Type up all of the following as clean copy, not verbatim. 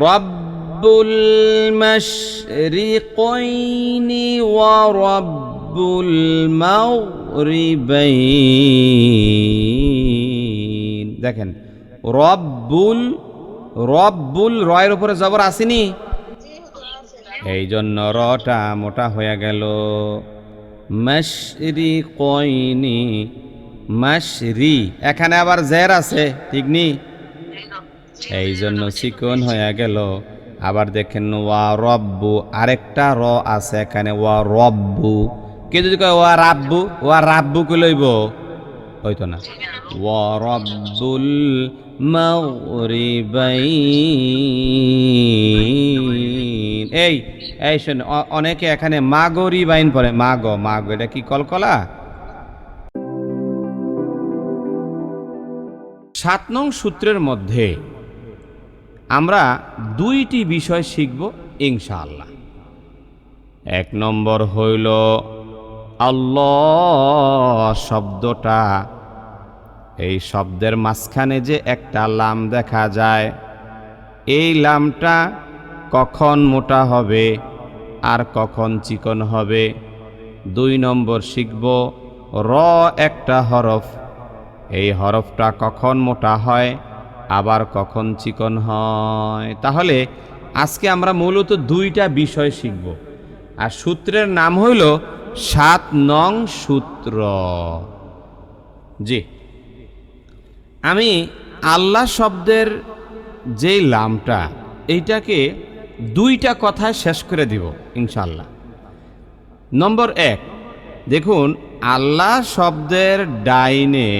রব্বুল মাশরিকাইনি ওয়া রব্বুল মাগরিবাইন। দেখেন রব্বুল, রব্বুল রয়ের উপরে জবর আসেনি, এই জন্য রটা মোটা হয়ে গেল। মাশরিকাইনি, মাশরি, এখানে আবার জের আছে, ঠিক নি, এই জন্য চিকন হয়ে গেল। আবার দেখেন ওয়া রব্বু, আরেকটা র আছে এখানে, ওয়া রব্বু। কে যদি কয় ওয়া রাব্বু, ওয়া রাব্বু কে লইব, হইতো না। ওয়া রব্বুল মাগরিবাইন। এই শোন, অনেকে এখানে মাগরিবাইন পড়ে, মাগো মাগো, এটা কি কলকলা? 7 নং সূত্রের মধ্যে আমরা 2টি বিষয় শিখব ইনশাআল্লাহ। 1 নম্বর হইল আল্লাহ শব্দটা, এই শব্দের মাঝখানে যে একটা লাম দেখা যায়, এই লামটা কখন মোটা হবে আর কখন চিকন হবে। 2 নম্বর শিখব র একটা হরফ, এই হরফটা কখন মোটা হয় আবার কখন চিকন হয়। তাহলে আজকে আমরা মূলত 2টা বিষয় শিখব, আর সূত্রের নাম হইল 7 নং সূত্র। জি, আমি আল্লাহ শব্দের যে লামটা, এইটাকে 2টা কথায় শেষ করে দিব ইনশাআল্লাহ। নম্বর 1, দেখুন আল্লাহ শব্দের ডাইনে,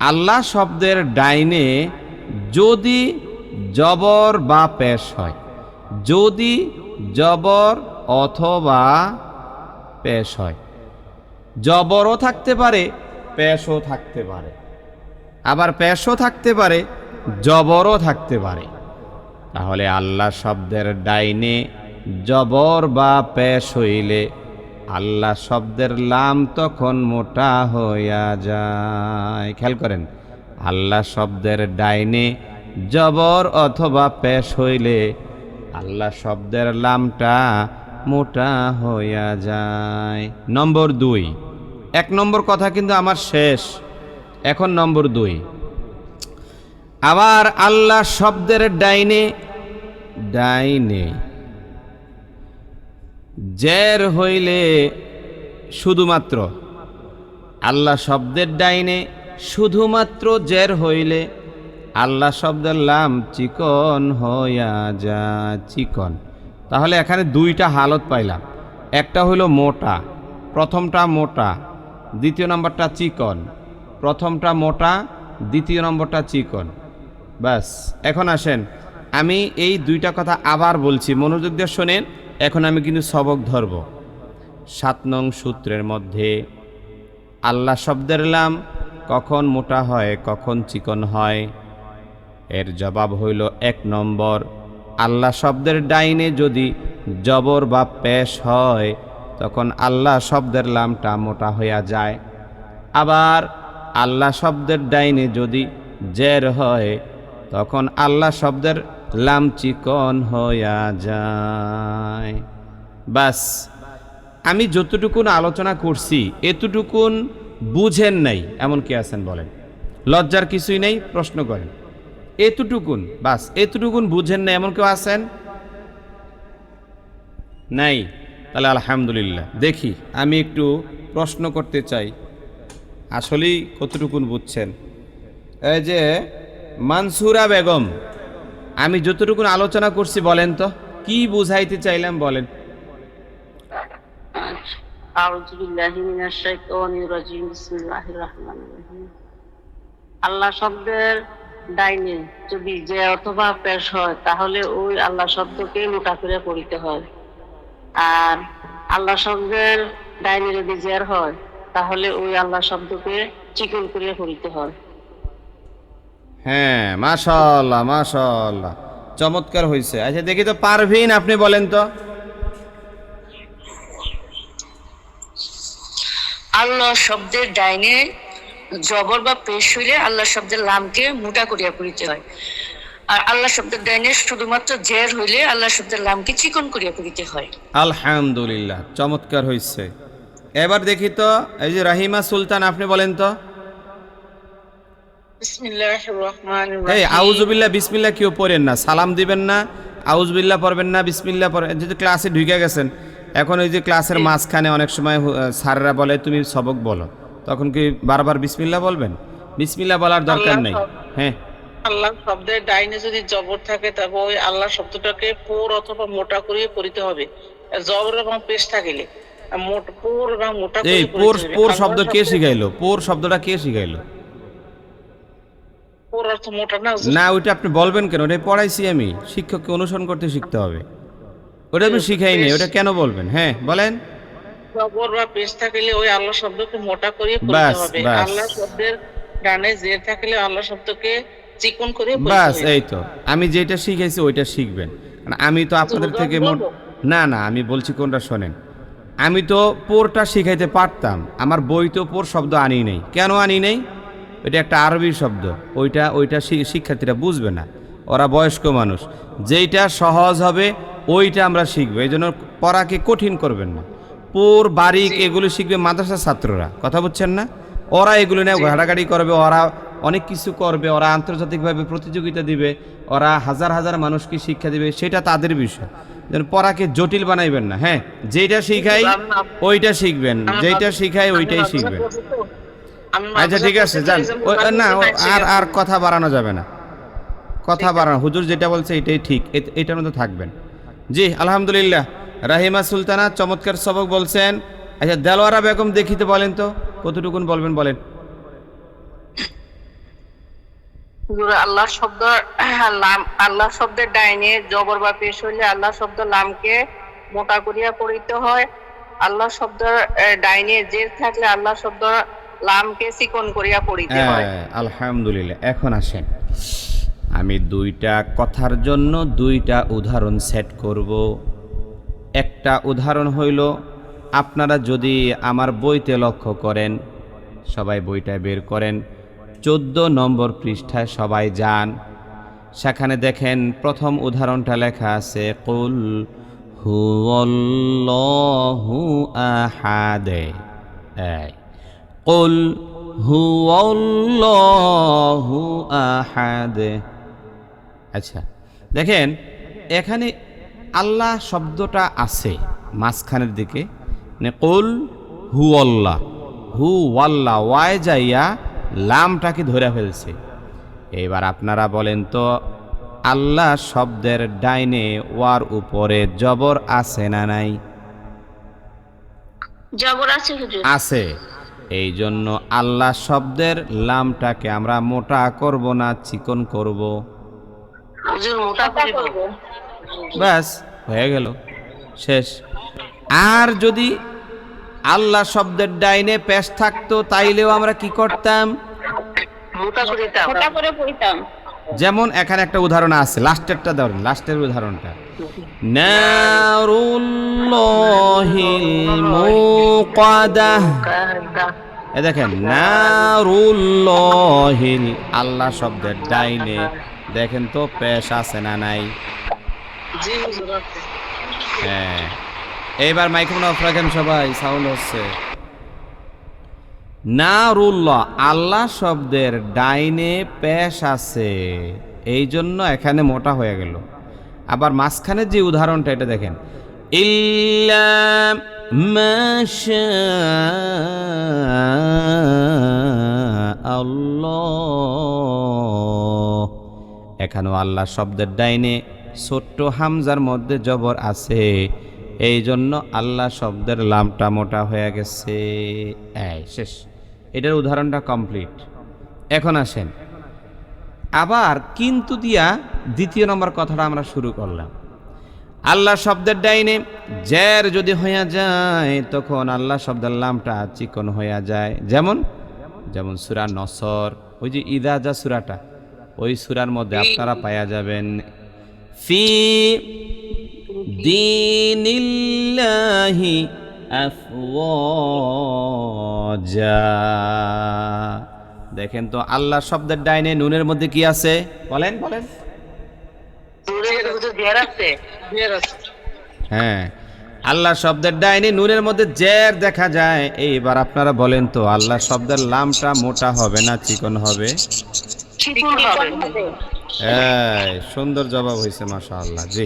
আল্লাহ শব্দের ডাইনে যদি জবর বা পেশ হয়, যদি জবর অথবা পেশ হয়, জবরও থাকতে পারে পেশও থাকতে পারে, আবার পেশও থাকতে পারে জবরও থাকতে পারে। তাহলে আল্লাহ শব্দের ডাইনে জবর বা পেশ হইলে আল্লাহ শব্দের লাম তখন মোটা হইয়া যায়। খেয়াল করেন, আল্লাহ শব্দের ডাইনে জবর অথবা পেশ হইলে আল্লাহ শব্দের লামটা মোটা হইয়া যায়। নম্বর 2, 1 নম্বর কথা কিন্তু আমার শেষ, এখন নম্বর 2। আবার আল্লাহ শব্দের ডাইনে জের হইলে, শুধুমাত্র আল্লাহ শব্দের ডাইনে শুধুমাত্র জের হইলে আল্লাহ শব্দের লাম চিকন হইয়া যায়, চিকন। তাহলে এখানে 2টা হালত পাইলাম, একটা হইল মোটা, প্রথমটা মোটা, দ্বিতীয় নম্বরটা চিকন। প্রথমটা মোটা, দ্বিতীয় নম্বরটা চিকন। বাস, এখন আসেন আমি এই 2টা কথা আবার বলছি, মনোযোগ দিয়ে শোনেন। এখন আমি কিন্তু সবক ধরব। 7 নং সূত্রের মধ্যে আল্লাহ শব্দের লাম কখন মোটা হয় কখন চিকন হয়, এর জবাব হইল 1 নম্বর, আল্লাহ শব্দের ডাইনে যদি জবর বা পেশ হয় তখন আল্লাহ শব্দের লামটা মোটা হইয়া যায়। আবার আল্লাহ শব্দের ডাইনে যদি জের হয় তখন আল্লাহ শব্দের লাম চিকন হইয়া যায়। বাস, আমি যতটুকুন আলোচনা করছি এতটুকুন বুঝেন নাই এমন কি আছেন বলেন? লজ্জার কিছুই নেই, প্রশ্ন করেন। এতটুকুন, বাস এতটুকুন বুঝেন না এমন কেউ আছেন? নাই? তাহলে আলহামদুলিল্লাহ। দেখি আমি একটু প্রশ্ন করতে চাই, আসলেই কতটুকুন বুঝছেন। এই যে মানসুরা বেগম, আমি যতটুকুন আলোচনা করছি বলেন তো কি বুঝাইতে চাইলাম বলেন? আল্লাহ শব্দের ডাইনে যদি যে অথবা পেশ হয় তাহলে ওই আল্লাহ শব্দকে মোটা করে পড়িতে হয়, আর আল্লাহ শব্দের ডাইনে যদি জের হয় তাহলে ওই আল্লাহ শব্দকে চিকন করে পড়িতে হয়। হ্যাঁ, মাশাআল্লাহ মাশাআল্লাহ, চমৎকার হয়েছে। আচ্ছা দেখি তো পারভিন, আপনি বলেন তো। আল্লাহ শব্দের ডাইনে জবর বা পেশ হইলে আল্লাহ শব্দের লামকে মোটা করিয়া পড়িতে হয়, আর আল্লাহ শব্দের ডাইনে শুধুমাত্র জের হইলে আল্লাহ শব্দের লামকে চিকন করিয়া পড়িতে হয়। আলহামদুলিল্লাহ, চমৎকার হয়েছে। এবার দেখি তো, এই যে রাহিমা সুলতান, আপনি বলেন তো। বিসমিল্লাহির রহমানির এই রহিম। আউজুবিল্লাহ বিসমিল্লাহ কেউ পড়েন না, সালাম দিবেন না, আউজুবিল্লাহ পড়বেন না, বিসমিল্লাহ পড়েন। যেহেতু ক্লাসে ঢুকে গেছেন, এখন ওই যে ক্লাসের মাঝখানে অনেক সময় স্যাররা বলে তুমি সবক বলো, তখন কি বারবার বিসমিল্লাহ বলবেন? বিসমিল্লাহ বলার দরকার নেই। হ্যাঁ, আল্লাহ শব্দের ডাইনে যদি জবর থাকে তবে ওই আল্লাহ শব্দটাকে পোর অথবা মোটা করিয়ে পড়িতে হবে। জবর এবং পেশ থাকিলে পোর এবং মোটা এই করিয়ে পোর পড়িতে হবে। পোর আল্লাহ শব্দ কে শব্দের শিখাইলো? পোর শব্দটা কে শিখাইলো? পোর অর্থ মোটা না হুজুর? না, ওইটা আপনি বলবেন কেন? ওটাই পড়াইছি আমি, শিক্ষককে অনুসরণ করতে শিখতে হবে। ওটা আমি শিখাই নেই, ওটা কেন বলবেন? হ্যাঁ বলেন। জবর বা পেশ থাকিলে ওই আল্লাহ শব্দকে মোটা করিয়ে পড়িতে বাস হবে। বাস আল্লাহ শব্দের ডানে জের থাকিলে আল্লাহ শব্দকে চিকন করিয়ে পড়িতে বাস, হবে। এই তো আমি যেটা শিখাইছি ওইটা শিখবেন। কারণ আমি তো আপনাদের থেকে বলবো? না না, আমি বলছি কোনটা শোনেন। আমি তো পোরটা শিখাইতে পারতাম, আমার বই তো পোর শব্দ আনি নেই। কেন আনি নেই? এটা একটা আরবি শব্দ, ওইটা ওইটা শিক্ষার্থীরা বুঝবে না, ওরা বয়স্ক মানুষ। যেইটা সহজ হবে ওইটা আমরা শিখবো, এই জন্য পড়াকে কঠিন করবেন না। পোর বারিক এগুলো শিখবে মাদ্রাসার ছাত্ররা, কথা বুঝছেন না? ওরা এগুলো নিয়ে ঘাটাঘাটি করবে, ওরা অনেক কিছু করবে, ওরা আন্তর্জাতিকভাবে প্রতিযোগিতা দিবে, ওরা হাজার হাজার মানুষকে শিক্ষা দিবে, সেটা তাদের বিষয়। যেন পড়াকে জটিল বানাইবেন না। হ্যাঁ, যেটা শিখাই ওইটা শিখবেন, যেটা শিখাই ওইটাই শিখবেন। আচ্ছা ঠিক আছে, যান। না, আর আর কথা বাড়ানো যাবে না, কথা বাড়ানো, হুজুর যেটা বলছে এটাই ঠিক, এটার মধ্যে থাকবেন। জি আলহামদুলিল্লাহ, রাহিমা সুলতানা চমৎকার সবক বলছেন। আচ্ছা দেলোয়ারা বেগম দেখিতে বলেন তো, কতটুকুন বলবেন বলেন। আল্লাহ শব্দ লাম, আল্লাহ শব্দের ডাইনে জবর বা পেশ হইলে আল্লাহ শব্দ লামকে মোটা করিয়া পড়িতে হয়। আল্লাহ শব্দ ডাইনে জের থাকলে আল্লাহ শব্দ লামকে চিকন করিয়া পড়িতে হয়। আলহামদুলিল্লাহ। এখন আসেন, আমি দুইটা কথার জন্য দুইটা উদাহরণ সেট করব। একটা উদাহরণ হইল, আপনারা যদি আমার বইতে লক্ষ্য করেন, সবাই বইটা বের করেন, 14 নম্বর পৃষ্ঠায় সবাই যান, সেখানে দেখেন প্রথম উদাহরণটা লেখা আছে কুল হুয়াল্লাহু আহাদ। কুল হুয়াল্লাহু আহাদ। আচ্ছা দেখেন, এখানে আল্লাহ শব্দটা আছে মাঝখানের দিকে, মানে কুল হুয়াল্লাহ, হু ওয়াল্লাহ, ওয়াই যাইয়া লামটাকে ধরে ফেলছে। এবার আপনারা বলেন তো, আল্লাহ শব্দের ডাইনে ওয়ার উপরে জবর আছে না নাই? জবর আছে হুজুর। আছে। এই জন্য আল্লাহ শব্দের লামটাকে আমরা মোটা করব না চিকন করব? হুজুর মোটা করব। ব্যাস হয়ে গেল, শেষ। আর যদি আল্লাহ শব্দের ডাইনে পেশ থাকতো তাইলেও আমরা কি করতাম? মোটা করিতাম। মোটা করে পড়িতাম। যেমন এখানে একটা উদাহরণ আছে, লাস্টেরটা ধরেন, লাস্টের উদাহরণটা নারুল্লাহিল মুকাদ্দাহ। এ দেখেন নারুল্লাহিল, আল্লাহ শব্দের ডাইনে দেখেন তো পেশ আছে না নাই? জি হুজুর আছে। হ্যাঁ, এইবার মাইক্রোফোন অফ রাখেন সবাই, সাউন্ড হচ্ছে। নারুল্লাহ, আল্লাহ শব্দের ডাইনে পেশ আছে, এই জন্য এখানে মোটা হয়ে গেল। আবার মাঝখানে যে উদাহরণটা এটা দেখেন, ইল্লা মাশা আল্লাহ, এখানেও আল্লাহ শব্দের ডাইনে ছোট্ট হামজার মধ্যে জবর আছে, এই জন্য আল্লাহ শব্দের লামটা মোটা হয়ে গেছে। এই শেষ, এটার উদাহরণটা কমপ্লিট। এখন আসেন, আবার কিন্তু দিয়া দ্বিতীয় নম্বর কথাটা আমরা শুরু করলাম। আল্লাহ শব্দের ডাইনে জের যদি হইয়া যায় তখন আল্লাহ শব্দের লামটা চিকন হইয়া যায়। যেমন যেমন সূরা নসর, ওই যে ইদাজা সূরাটা, ওই সূরার মধ্যে আপনারা পাওয়া যাবেন ফি দীনিল্লাহি আফওয়াজা। দেখেন তো আল্লাহ শব্দের ডাইনে নুনের মধ্যে কি আছে বলেন বলেন। হ্যাঁ, আল্লাহ শব্দের ডাইনে নুনের মধ্যে জের দেখা যায়। এইবার আপনারা বলেন তো আল্লাহ শব্দের লামটা মোটা হবে না চিকন হবে? সুন্দর জবাব হয়েছে, মাশাআল্লাহ। জি,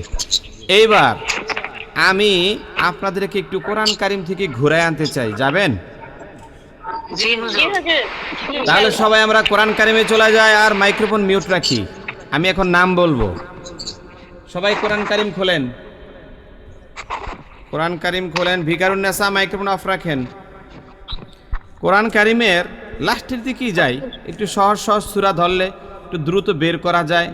এইবার আমি আপনাদেরকে একটু কোরআন কারিম থেকে ঘুরায় আনতে চাই, যাবেন? তাহলে সবাই আমরা কোরআন কারিমে চলে যাই আর মাইক্রোফোন মিউট রাখি। আমি এখন নাম বলবো, সবাই কোরআন কারিম খোলেন, কোরআন কারিম খোলেন। ভিকারুন্নেসা মাইক্রোফোন অফ রাখেন। কোরআন কারিমের লাস্টের দিকেই যাই, একটু সহজ সহজ সূরা ধরলে একটু দ্রুত বের করা যায়,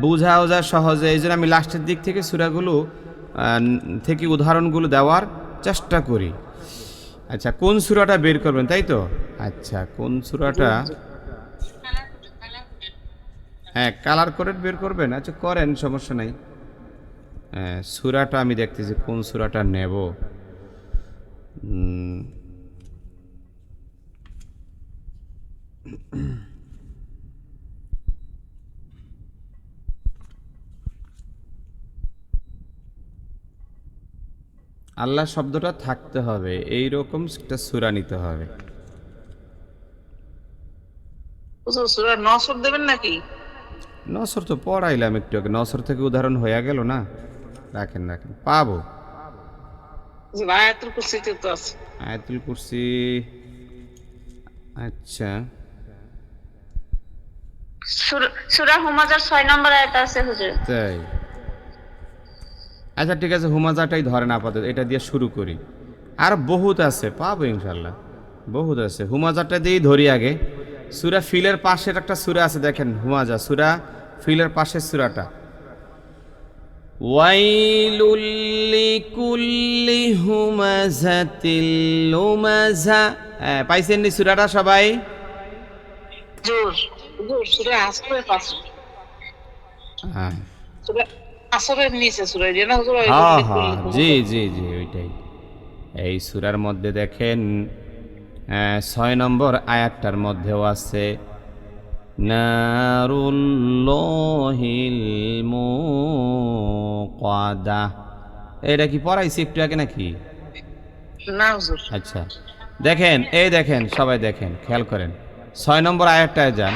বোঝাও যায় সহজে। এই জন্য আমি লাস্টের দিক থেকে সূরাগুলো থেকে উদাহরণগুলো দেওয়ার চেষ্টা করি। আচ্ছা, কোন সূরাটা বের করবেন তাই তো? আচ্ছা, কোন সূরাটা? হ্যাঁ, কালার কোডেড বের করবেন। আচ্ছা করেন, সমস্যা নাই। সূরাটা আমি দেখতেছি কোন সূরাটা নেব। আল্লাহ শব্দটা থাকতে হবে, এইরকম একটা সূরা নিতে হবে। সূরা নসর দেবেন নাকি? নসর তো পড়াইলাম একটু আগে, নসর থেকে উদাহরণ হয়ে গেল না। রাখেন রাখেন, পাবো। আয়াতুল কুরসিতে তো আছে। আয়াতুল কুরসি, আচ্ছা সূরা হুমাজার 6 নম্বর আয়াত আছে হুজুর। তাই, আচ্ছা ঠিক আছে, হুমাজাটাই ধরেন আপাতত, এটা দিয়ে শুরু করি। আর বহুত আছে, পাবো ইনশাল্লাহ, বহুত আছে। হুমাজাটা দিয়েই ধরি আগে। সূরা ফিলের পাশের একটা সূরা আছে, দেখেন হুমাজা, সূরা ফিলের পাশের সূরাটা। ওয়াইলুল লিকুল্লি হুমাজাতিল লুমাজা। পাইছেন নি সূরাটা সবাই? সূরা আসরের পাশে, হ্যাঁ সূরা আসরের নিচে সূরা দিয়ে না হুজুর? হ্যাঁ হ্যাঁ, জি জি জি, ওইটাই। এই সূরার মধ্যে দেখেন 6 নম্বর আয়াতটার মধ্যেও আছে নারুল্লাহিল মুকাদা। এটা কি পড়াইছি একটু আগে নাকি? না হুজুর। আচ্ছা দেখেন, এই দেখেন সবাই দেখেন, খেয়াল করেন 6 নম্বর আয়াতটায় যান,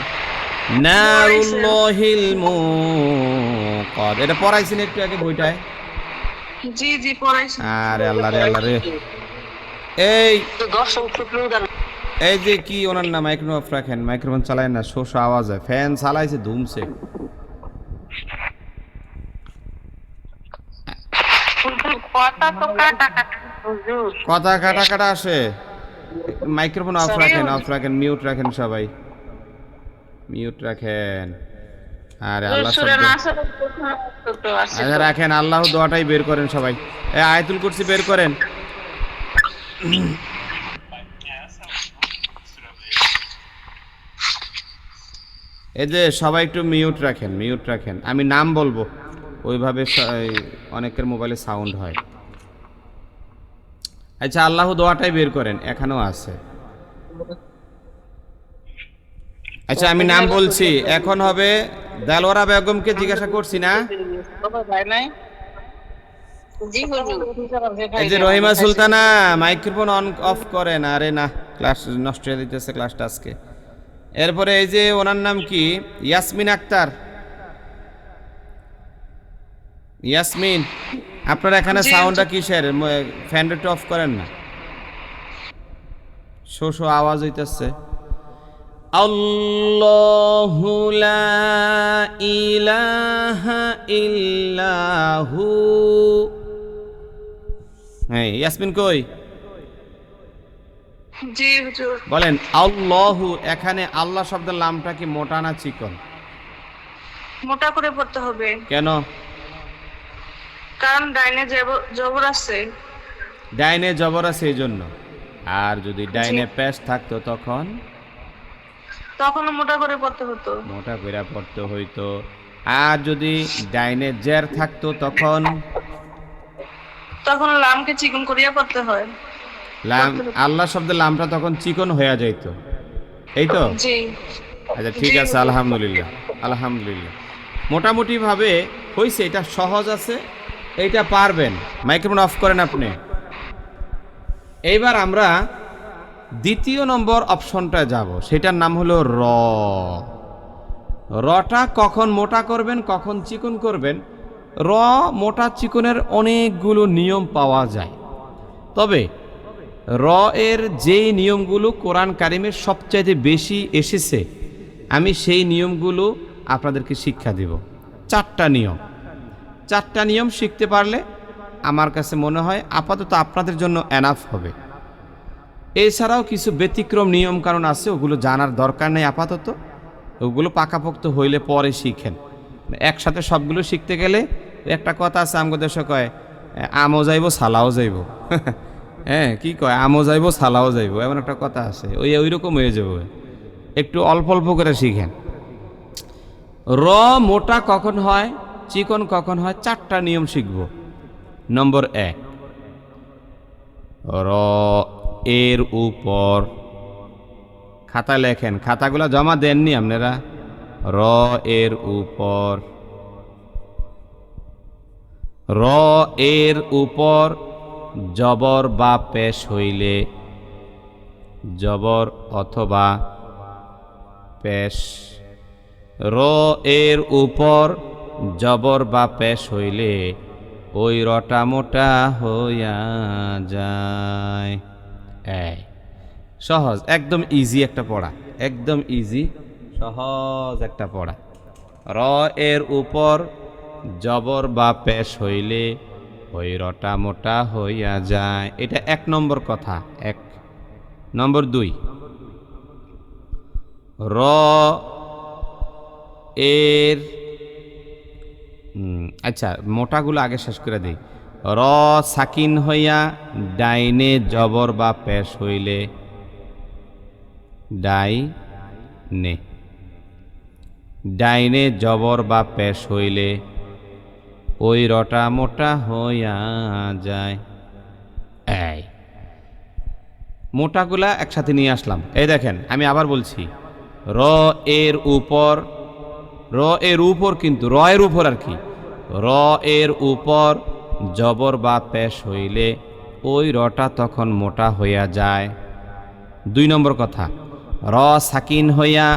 নারুল্লাহিল মুকাদা। এটা পড়াইছেন একটু আগে বইটায়? জি জি পড়াইছি। আরে আল্লাহ রে আল্লাহ রে। এই দর্শক শুক্র এই যে কি ওনার নাম, মাইক্রোফোন অফ রাখেন, মাইক্রোফোন চালায় না, শোষ আওয়াজ হয়। ফ্যান চালাইছে ধুমছে। কথা কাটা কাটা আসে। মাইক্রোফোন অফ রাখেন, অফ রাখেন, মিউট রাখেন সবাই, মিউট রাখেন। আরে আল্লাহ শব্দ, আচ্ছা রাখেন, আল্লাহ দোয়াটাই বের করেন সবাই। আয়াতুল কুরসি বের করেন। এই যে সবাই একটু মিউট রাখেন, মিউট রাখেন। আমি নাম বলবো, ওইভাবে অনেকের মোবাইলে সাউন্ড হয়। আচ্ছা, আল্লাহ দোয়াটাই বের করেন, এখানেও আছে। আচ্ছা আমি নাম বলছি, এখন হবে দেলোয়ারা বেগমকে জিজ্ঞাসা করছি না? এই যে Rahima Sultana, microphone on of করেন। আরে না, ক্লাস নষ্ট হয়ে দিতেছে ক্লাসটা আজকে। এরপরে এই যে ওনার নাম কি, ইয়াসমিন আক্তার। ইয়াসমিন, আপনার এখানে সাউন্ডটা কিসের? ফ্যানটা একটু অফ করেন না, শো শো আওয়াজ হইতেছে। আল্লাহু লা ইলাহা ইল্লাহু। হ্যাঁ ইয়াসমিন কই? জি হুজুর। বলেন আল্লাহু। এখানে আল্লাহ শব্দের লামটা কি মোটা না চিকন? মোটা করে পড়তে হবে। কেন? কারণ ডাইনে জবর আছে। ডাইনে জবর আছে এই জন্য। আর যদি ডাইনে পেশ থাকতো তখন তখনও মোটা করে পড়তে হতো। মোটা করে পড়তে হইতো। আর যদি ডাইনে জের থাকতো তখন তখন লামকে চিকন করিয়া পড়তে হয়। লাম, আল্লাহ শব্দের লামটা তখন চিকন হয়ে যাইত। এই তো? জি আচ্ছা ঠিক আছে, আলহামদুলিল্লাহ আলহামদুলিল্লাহ। মোটামুটিভাবে হয়েছে, এটা সহজ আছে, এইটা পারবেন। মাইক্রোফোন অফ করেন আপনি। এইবার আমরা দ্বিতীয় নম্বর অপশনটা যাব, সেটার নাম হলো র। রটা কখন মোটা করবেন, কখন চিকন করবেন, র মোটা চিকনের অনেকগুলো নিয়ম পাওয়া যায়। তবে র এর যেই নিয়মগুলো কোরআন কারিমের সবচাইতে বেশি এসেছে, আমি সেই নিয়মগুলো আপনাদেরকে শিক্ষা দেব। 4টা নিয়ম, 4টা নিয়ম শিখতে পারলে আমার কাছে মনে হয় আপাতত আপনাদের জন্য এনাফ হবে। এছাড়াও কিছু ব্যতিক্রম নিয়ম কারণ আছে, ওগুলো জানার দরকার নেই আপাতত, ওগুলো পাকাপোক্ত হইলে পরে শিখেন। একসাথে সবগুলো শিখতে গেলে একটা কথা আছে আমগো দেশে কয়, আমও যাইব সালাও যাইব। হ্যাঁ, কি কয়, আমও যাইব সালাও যাইব, এমন একটা কথা আছে, ওই রকম হয়ে যাবে। একটু অল্প অল্প করে শিখেন। র মোটা কখন হয়, চিকন কখন হয়, 4টা নিয়ম শিখব। নম্বর 1, র এর উপর, খাতা লেখেন, খাতাগুলো জমা দেননি আপনারা। র এর উপর, র এর উপর জবর বা পেশ হইলে, জবর অথবা পেশ, র এর উপর জবর বা পেশ হইলে ওই রটা মোটা হইয়া যায়। এই সহজ, একদম ইজি একটা পড়া, একদম ইজি সহজ একটা পড়া। র এর উপর জবর বা পেশ হইলে ওই রটা মোটা হইয়া যায়। এটা 1 নম্বর কথা। 1 নম্বর 2, র এর আচ্ছা মোটাগুলো আগে শেষ করে দিই। র সাকিন হইয়া ডাইনে জবর বা পেশ হইলে, ডাইনে, ডাইনে জবর বা পেশ হইলে ওই রটা মোটা হইয়া যায়। এই মোটাগুলা একসাথে নিয়ে আসলাম। এই দেখেন, আমি আবার বলছি, র এর উপর, র এর উপর, কিন্তু র এর উপর আর কি, র এর উপর জবর বা পেশ হইলে ওই রটা তখন মোটা হইয়া যায়। 2 নম্বর কথা, র সাকিন হইয়া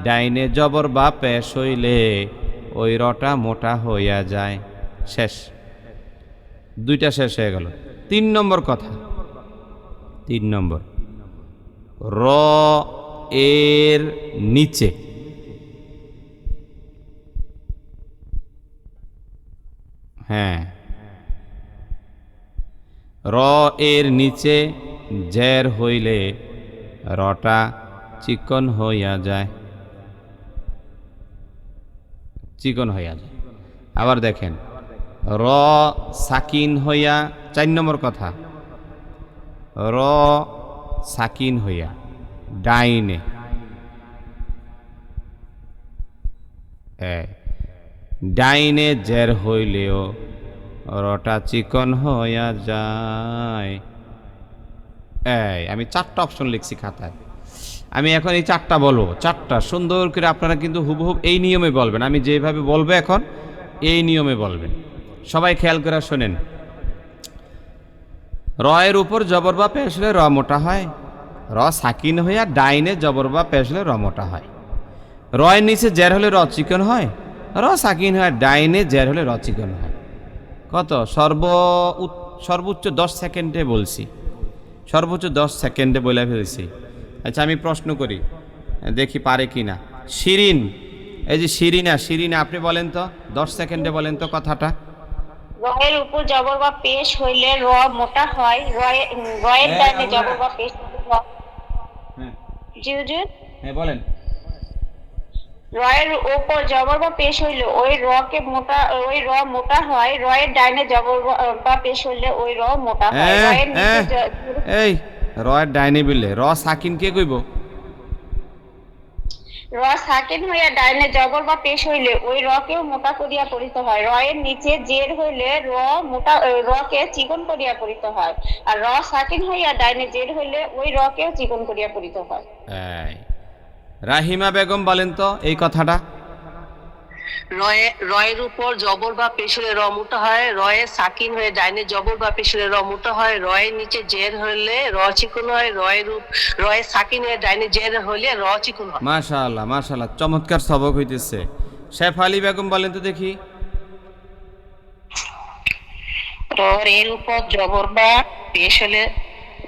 ডাইনে জবর বা পেশ হইলে ওই রটা মোটা হইয়া যায়। শেষ, 2টা শেষ হয়ে গেল। 3 নম্বর কথা, 3 নম্বর, র এর নিচে, হ্যাঁ, র এর নিচে জের হইলে রটা চিকন হইয়া যায়, চিকন হইয়া যায়। আবার দেখেন, র সাকিন হইয়া, 4 নম্বর কথা, র সাকিন হইয়া ডাইনে, ডাইনে জের হইলেও রটা চিকন হইয়া যায়। আমি 4টা অপশন লিখছি খাতায়। আমি এখন এই 4টা বলবো, 4টা সুন্দর করে আপনারা কিন্তু হুবহুব এই নিয়মে বলবেন। আমি যেভাবে বলবো এখন এই নিয়মে বলবেন। সবাই খেয়াল করে শোনেন। র এর উপর জবর বা পেশ হলে র মোটা হয়, র সাকিন হইয়া ডাইনে জবর বা পেশ হলে র মোটা হয়, র এর নিচে জের হলে র চিকন হয়, র সাকিন হয়ে ডাইনে জের হলে র চিকন হয়। কত? সর্বোচ্চ 10 সেকেন্ডে বলছি, সর্বোচ্চ 10 সেকেন্ডে বলে ফেলছি। আচ্ছা আমি প্রশ্ন করি, দেখি পারে কি না। শিরিন, এই যে শিরিনা, শিরিনা আপনি বলেন তো, 10 সেকেন্ডে বলেন তো কথাটা। র এর উপর জবর বা পেশ হইলে র মোটা হয়, র এর ডাইনে জবর বা পেশ হইলে র। জি হুজুর। হ্যাঁ বলেন। র এর উপর জবর বা পেশ হইলে ওই র কে মোটা, ওই র মোটা হয়, র এর ডাইনে জবর বা পেশ হইলে ওই র মোটা হয়। র এর নিচে এই র এর ডাইনে বিলে র সাকিন কে কইব? র সাকিন হইয়া ডাইনে জবর বা পেশ হইলে ওই র কেও মোটা করিয়া পড়িতে হয়। র এর নিচে জের হইলে র মোটা, র কে চিকন করিয়া পড়িতে হয়। আর র সাকিন হইয়া ডাইনে জের হইলে ওই র কেও চিকন করিয়া পড়িতে হয়। রাহিমা বেগম বলেন তো এই কথাটা। রয়ের উপর জবর বা পেশ হলে র মোটা হয়, রয়ে সাকিন হয়ে ডাইনে জবর বা পেশ হলে র মোটা হয়, রয়ের নিচে জের হলে র চিকন হয়, রয়ে সাকিন হয়ে ডাইনে জের হলে র চিকন হয়। মাশাআল্লাহ মাশাআল্লাহ, চমৎকার সবক হইতেছে। শেফালি বেগম বলেন তো দেখি। এর উপর জবর বা পেশ হলে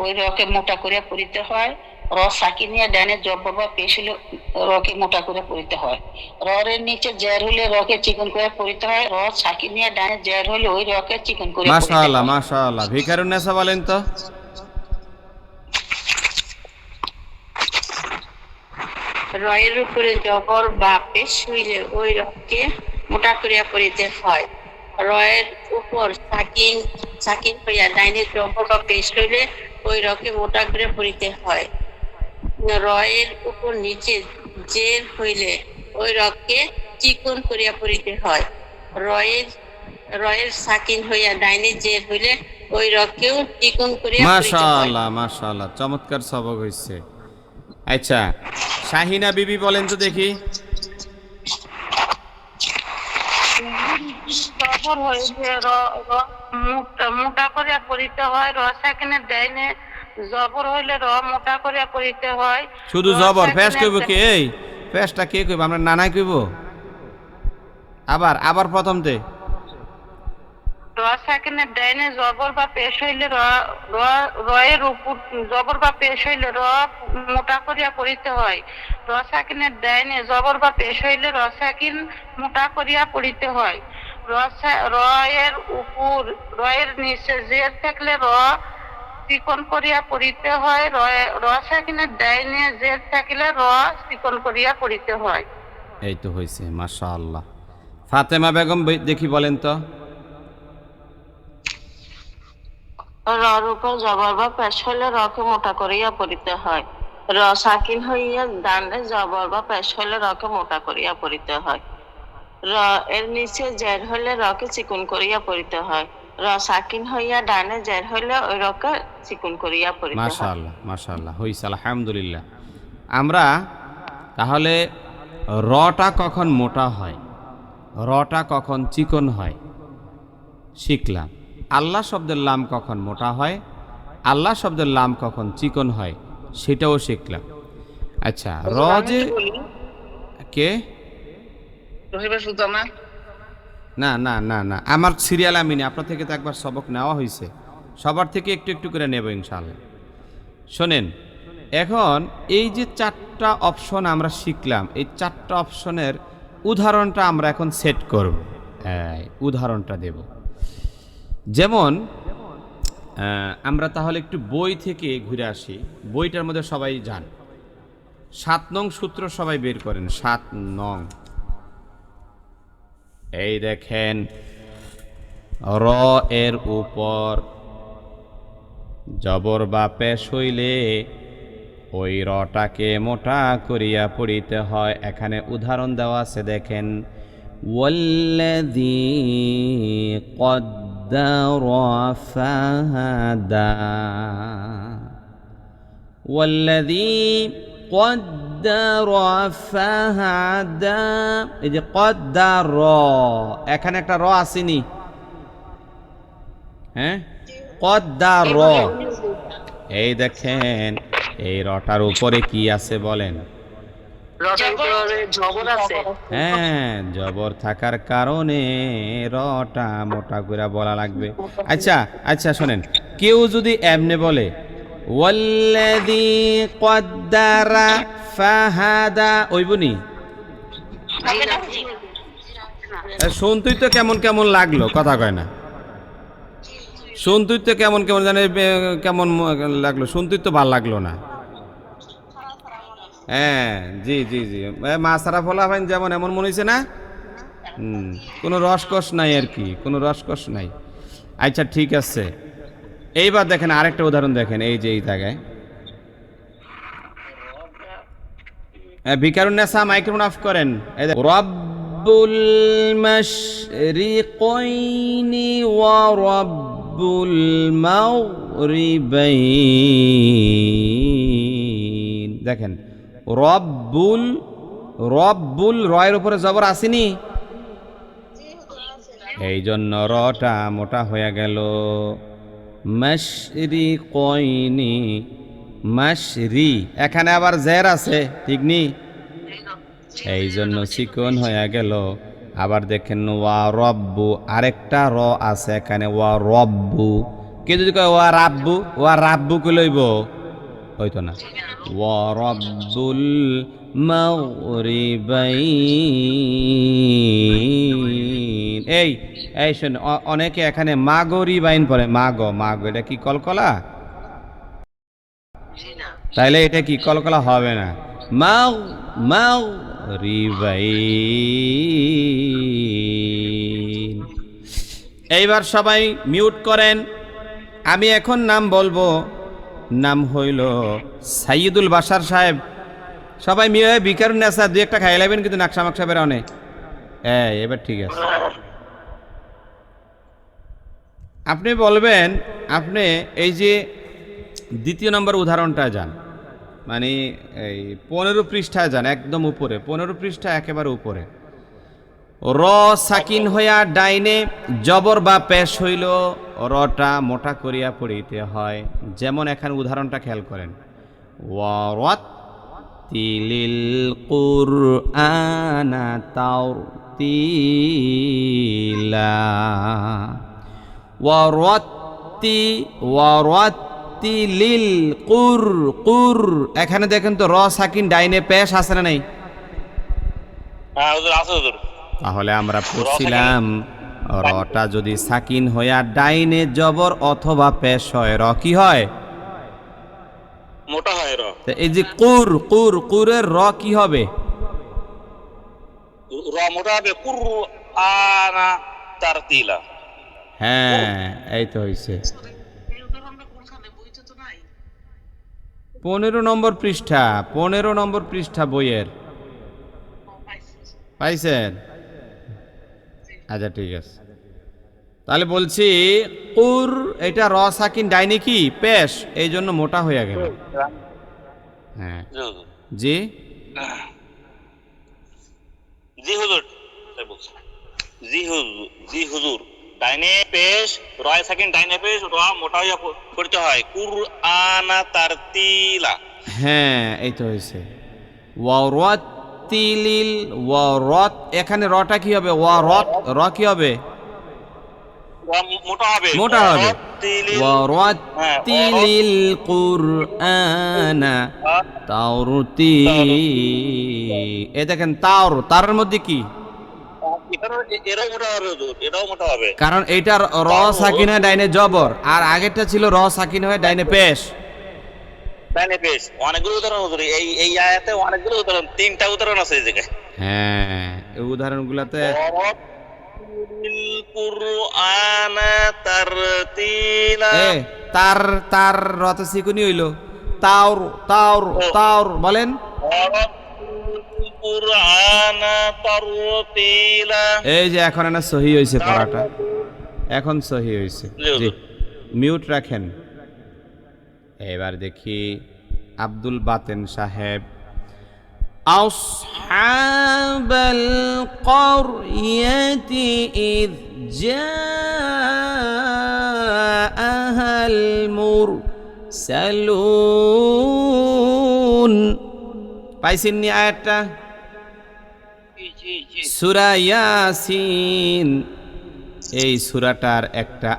ওই রকে মোটা করে পড়িতে হয়, র সাকিনিয়া ডানে জবর বা পেশ হলে রকে মোটা করে পড়িতে হয়, এর নিচে জের হলে রকে চিকন করে পড়িতে হয়, র সাকিনিয়া ডানে জের হলে ওই রকে চিকন করে পড়িতে মাশাআল্লাহ হয়। মাশাআল্লাহ। ভিকারুন্নেসা বলেন তো। রয়ের উপরে জবর বা পেশ হইলে ওই রকে মোটা করিয়া পড়িতে হয়, রয়ের উপর সাকিন সাকিন হইয়া ডাইনে জবর বা পেশ হইলে ওই রকে মোটা করে পড়িতে হয়, রয়ের উপর নিচে জের হইলে ওই রকে চিকন করিয়া পড়িতে হয়, রয়ের রয়ের সাকিন হইয়া ডাইনে জের হইলে ওই রকেও চিকন করিয়া পড়িতে হয়। মাশাআল্লাহ মাশাআল্লাহ, চমৎকার সবক হইছে। আচ্ছা, শাহিনা বিবি বলেন তো দেখি। জবর হইলে মোটা করিয়া পড়িতে হয়, র সাকিনের ডাইনে জবর হইলে র মোটা করিয়া পড়িতে হয়। শুধু র জবর, ফেস সাকিনের কইব কে? এই ফেসটা কে কইব? আমরা নানাই কইব। আবার প্রথমতে। র সাকিনের ডাইনে জবর বা পেশ হইলে রয়ের উপর জবর বা পেশ হইলে র মোটা করিয়া পড়িতে হয়, র সাকিনের ডাইনে জবর বা পেশ হইলে র সাকিন মোটা করিয়া পড়িতে হয়, রয়ের উপর রয়ের নিচে জের থাকলে র চিকন করিয়া পড়িতে হয়, র সাকিনের ডাইনে জের থাকলে র চিকন করিয়া পড়িতে হয়। এই তো হইছে, মাশাআল্লাহ। ফাতেমা বেগম দেখি বলেন তো। রর উপর জবর বা পেশ হইলে রকে মোটা করিয়া পড়িতে হয়, র সাকিন হইয়া ডানে জবর বা পেশ হইলে রকে মোটা করিয়া পড়িতে হয়, র এর নিচে জের হইলে রকে চিকন করিয়া পড়িতে হয়, র সাকিন হইয়া ডানে জের হইলে ওই রকে চিকন করিয়া পড়িতে হয়। মাশাআল্লাহ মাশাআল্লাহ, হইছে আলহামদুলিল্লাহ। আমরা তাহলে রটা কখন মোটা হয়, রটা কখন চিকন হয় শিখলাম। আল্লাহ শব্দের লাম কখন মোটা হয়, আল্লাহ শব্দের লাম কখন চিকন হয় সেটাও শিখলাম। আচ্ছা, র যে কে? রহিবা সুলতানা। না না না না, আমার সিরিয়াল আমি না, আপনার থেকে তো একবার সবক নেওয়া হয়েছে, সবার থেকে একটু একটু করে নেব ইনশাআল্লাহ। শোনেন, এখন এই যে 4টা অপশন আমরা শিখলাম, এই 4টা অপশনের উদাহরণটা আমরা এখন সেট করব। উদাহরণটা দেব। যেমন আমরা তাহলে একটু বই থেকে ঘুরে আসি। বইটার মধ্যে সবাই যান, 7 নং সূত্র সবাই বের করেন। 7 নং, এই দেখেন, র এর উপর জবর বা পেশ হইলে ওই রটাকে মোটা করিয়া পড়িতে হয়। এখানে উদাহরণ দেওয়া আছে, দেখেন, ওয়াল্লাযী কদ্দারা ফাহাদা, ওয়াল্লাযী কদ্দারা ফাহাদা। এই যে কদ্দার, এখানে একটা র আসেনি? হ্যাঁ, কদ্দার। এই দেখেন, এই রটার উপরে কি আছে বলেন? জবর আছে। হ্যাঁ, জবর থাকার কারণে রটা মোটা করে বলা লাগবে। আচ্ছা আচ্ছা, শোনেন, কেউ যদি এমনে বলে ওয়াল্লাযী কদ্দারা ফাহাদা, ওইবনি? শুনতেই তো কেমন কেমন লাগলো, কথা কয় না। শুনতেই তো কেমন কেমন জানে কেমন লাগলো, শুনতেই তো ভাল লাগলো না। হ্যাঁ, জি জি জি, মাছারা ফলা ভাই যেমন এমন মনে হয়েছে না? কোনো রসকস নাই আর কি, কোনো রসকস নাই। আচ্ছা ঠিক আছে, এইবার দেখেন আরেকটা উদাহরণ দেখেন। এই যে এই জায়গায় ভিকারুন্নেসা মাইক্রোফোন অফ করেন। রব্বুল মাশরিকাইনি ওয়া রব্বুল মাগরিবাইন। দেখেন, রব্বুল, রব্বুল রয়ের উপরে জবর আসেনি, এই জন্য রটা মোটা হয়ে গেল। মাশরিকাইনি, মাশরি, এখানে আবার জের আছে, ঠিক নি, এই জন্য চিকন হয়ে গেল। আবার দেখেন ওয়া রব্বু, আরেকটা র আছে এখানে, ওয়া রব্বু। কে যদি কয় ওয়া রাব্বু, ওয়া রাব্বু কে লইব, হইতো না। ওয়া রব্বুল মাগরিবাইন, এই এই শোন, অনেকে এখানে মাগরিবাইন পড়ে, মাগো মাগো, এটা কি কলকলা? তাইলে এটা কি কলকলা হবে না, মাগ মাগরিবাইন। এইবার সবাই মিউট করেন, আমি এখন নাম বলবো। নাম হইল সাইয়্যিদুল বাশার সাহেব। সবাই মিয়ে বিকারুন নেশা দুই একটা খাই লাইবেন, কিন্তু নাকশা মাকশা বের অনেক। এবার ঠিক আছে, আপনি বলবেন। আপনি এই যে দ্বিতীয় নম্বর উদাহরণটা যান, মানে এই 15 পৃষ্ঠায় যান, একদম উপরে 15 পৃষ্ঠা একেবারে উপরে। র সাকিন হইয়া ডাইনে জবর বা পেশ হইল, রটা মোটা করিয়া পড়িতে হয়। যেমন এখানে উদাহরণটা খেয়াল করেন, ওয়ারাত্তিলিল কুরআনা তারতিলা, ওয়ারাত্তিলিল কুর, এখানে দেখেন তো র সাকিন ডাইনে পেশ আছে না নাই? হ্যাঁ হুজুর, আছে হুজুর। তাহলে আমরা পড়ছিলাম রটা যদি সাকিন হইয়া ডাইনে জবর অথবা পেশ হয়, র কি হয়? মোটা হয় র। তো এই যে কুরের র কি হবে? র মোটা হবে, কুরআনা তারতিলা। হ্যাঁ, এই তো হইছে। 15 নম্বর পৃষ্ঠা, 15 নম্বর পৃষ্ঠা বইয়ের, পাইছেন? আচ্ছা ঠিক আছে, তাহলে বলছি কুর, এটা র সাকিন ডাইনে কি পেশ, এই জন্য মোটা হইয়া গেল। হ্যাঁ জি জি হুজুর, জি হুজুর, ডাইনে পেশ, রয় সেকেন্ড ডাইনে পেশ, র মোটা হইয়া পড়তে হয়, কুরআনা তারতিলা। হ্যাঁ, এই তো হয়েছে। ওয়ারাত্তিলিল, ওয়ারাত, এখানে রটা কি হবে? ওয়ারাত, র কি হবে? মোটা হবে, মোটা হবে। ওয়ারাত্তিলিল, ওয়ারাত্তিলিল কুরআনা তারতি, এই দেখেন তারের মধ্যে কি? এটাও মোটা হবে হুজুর, এটাও মোটা হবে, কারণ এইটা র সাকিন হয়ে ডাইনে জবর, আর আগেরটা ছিল র সাকিন হয়ে ডাইনে পেশ। ডাইনে পেশ। অনেকগুলো উদাহরণ হুজুর, এই আয়াতে অনেকগুলো উদাহরণ, 3টা উদাহরণ আছে এই জায়গায়। হ্যাঁ, এই উদাহরণগুলোতে কুরআনা তারতিলা, তার রত সিকুনি হইল, তাওর বলেন। কুরআনা তারতিলা, এই যে এখন না সহি হইছে পড়াটা, এখন সহি হইছে। জি, মিউট রাখেন। এবার দেখি আব্দুল বাতেন সাহেব। আসহাবাল ক্বরিয়াতি ইয জাআহাল মুরসালুন, পাইছেন নি আয়াতটা? সূরা ইয়াসিন, এই সূরাটার একটা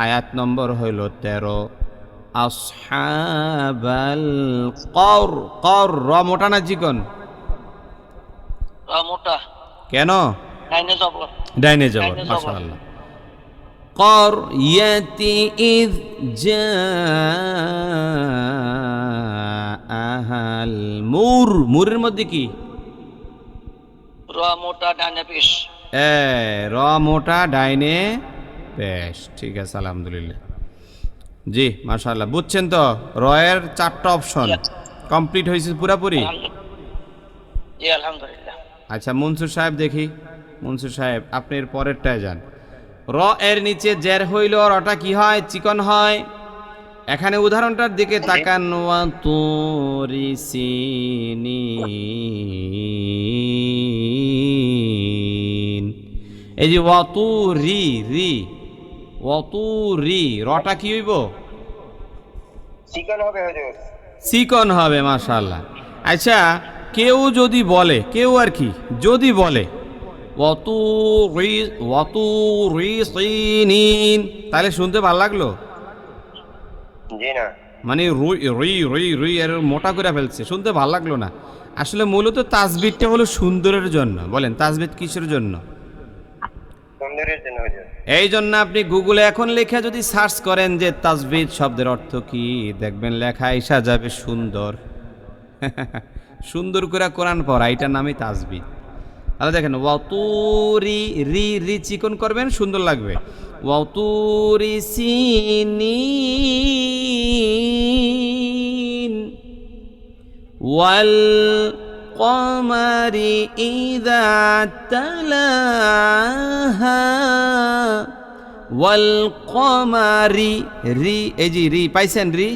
আয়াত নম্বর হইল 13। আসহাবাল কর, র মোটা না চিকন? মোটা। কেন? ডাইনে ডাইনে জবর। জবর, মাশাআল্লাহ। ক্বরিয়াতি ইয জাআহাল মুরের মধ্যে কি? র মোটা ডাইনে পেশ। র মোটা ডাইনে পেশ, ঠিক আছে, আলহামদুলিল্লাহ। জি মাশাআল্লাহ, বুঝছেন তো? রয়ের 4টা অপশন কমপ্লিট হয়েছে পুরাপুরি। জি আলহামদুলিল্লাহ। আচ্ছা মনসুর সাহেব, দেখি মনসুর সাহেব আপনি এর পরেরটায় যান। র এর নিচে জের হইল, রটা কি হয়? চিকন হয়। এখানে উদাহরণটার দিকে তাকান, ওয়াতুরি সিনিন। এই যে ওয়াতুরি রি, ওয়াতুরি রটা কি হইব? চিকন হবে হুজুর। চিকন হবে, মাশাআল্লাহ। আচ্ছা, কেউ যদি বলে, কেউ আর কি যদি বলে ওয়াতুরি সিনিন, তাহলে শুনতে ভালো লাগলো? জি না। মানে রুই রুই রুই রুই এর মোটা করে ফেলছে, শুনতে ভালো লাগলো না। আসলে মূলত তাসবিদটা হলো সুন্দরের জন্য। বলেন তাসবিদ কিসের জন্য? সুন্দরের জন্য হুজুর। এই জন্য আপনি গুগলে এখন লেখা যদি সার্চ করেন যে তাসবিদ শব্দের অর্থ কি, দেখবেন লেখা আইসা যাবে সুন্দর। সুন্দর করে কোরআন পড়া, এটার নামই তাসবিদ। তাহলে দেখেন ওয়াতুরি রি রি চিকন করবেন, সুন্দর লাগবে। ওয়াতুরি সিনিন ওয়াল কমারি ইযা তালাহা ওয়াল কমারি রি, এই যে রি পাইছেন রি?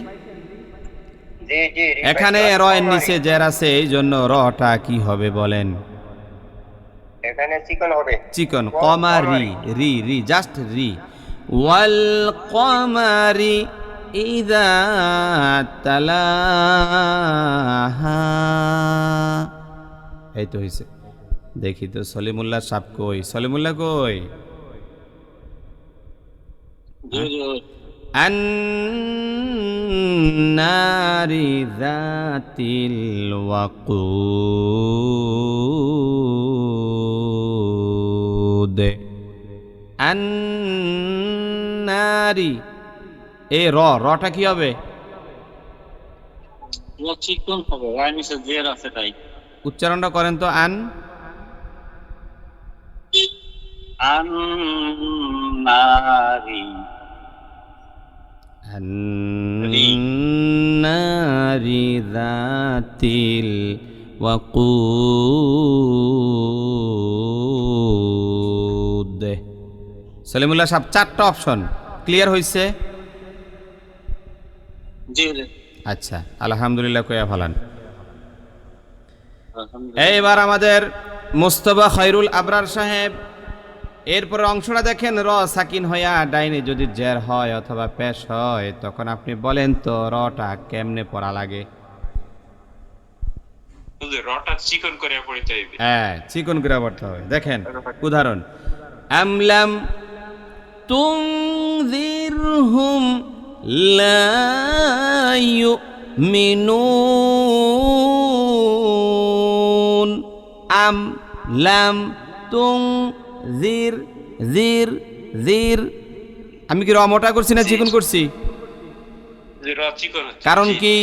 জি জি। এখানে রয়ের নিচে জের আছে, এই জন্য রটা কি হবে বলেন? এখানে চিকন হবে। চিকন। কমারি রি রি জাস্ট রি। ওয়াল কমারি ইযা তালাহা, এই তো হইছে। দেখি তো সলিমুল্লাহ সাহেব কই? সলিমুল্লাহ কই? আন-নারি যাতিল ওয়াকুদ। আন-নারি, এই রটা কি হবে? চিকন হবে, রায় নিচে জের আছে তাই। উচ্চারণটা করেন তো। আন-নারি আন-নারি যাতিল ওয়াকুদ। সলিমুল্লাহ সাহেব, 4টা অপশন ক্লিয়ার হইছে? জি। আচ্ছা, আলহামদুলিল্লাহ কইয়া ফেলান। এইবার আমাদের মোস্তফা খৈরুল আবরার সাহেব, এরপরে অংশটা দেখেন। র সাকিন হইয়া ডাইনে যদি জের হয় অথবা পেশ হয়, তখন আপনি বলেন তো রটা কেমনে পড়া লাগে? রটা চিকন করে পড়তে হইবে। হ্যাঁ, চিকন করে পড়তে হবে। দেখেন উদাহরণ, আমলাম তুনযিরহুম লা ইউমিনুন। আম লাম তুং জির জির জির। আমি কি র মোটা করছি না চিকন করছি? কারণ কি?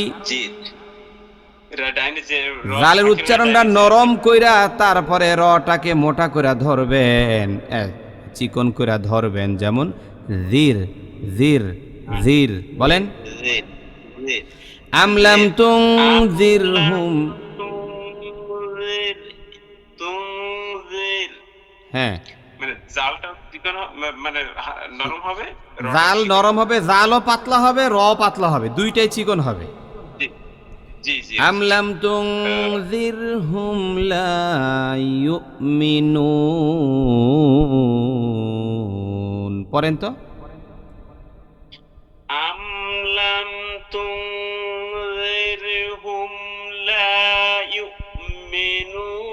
জালের উচ্চারণটা নরম কইরা তারপরে রটাকে মোটা কইরা ধরবেন, চিকন কইরা ধরবেন। যেমন জির জির জির। বলেন আমলাম তুনযিরহুম। হ্যাঁ, মানে জালটা চিকন মানে নরম হবে, জাল নরম হবে, জালও পাতলা হবে, র পাতলা হবে, দুইটাই চিকন হবে। জি জি। আমলাম তুনযিরহুম লা ইউমিনুন। পড়েন তো। আমলাম তুনযিরহুম লা ইউমিনুন।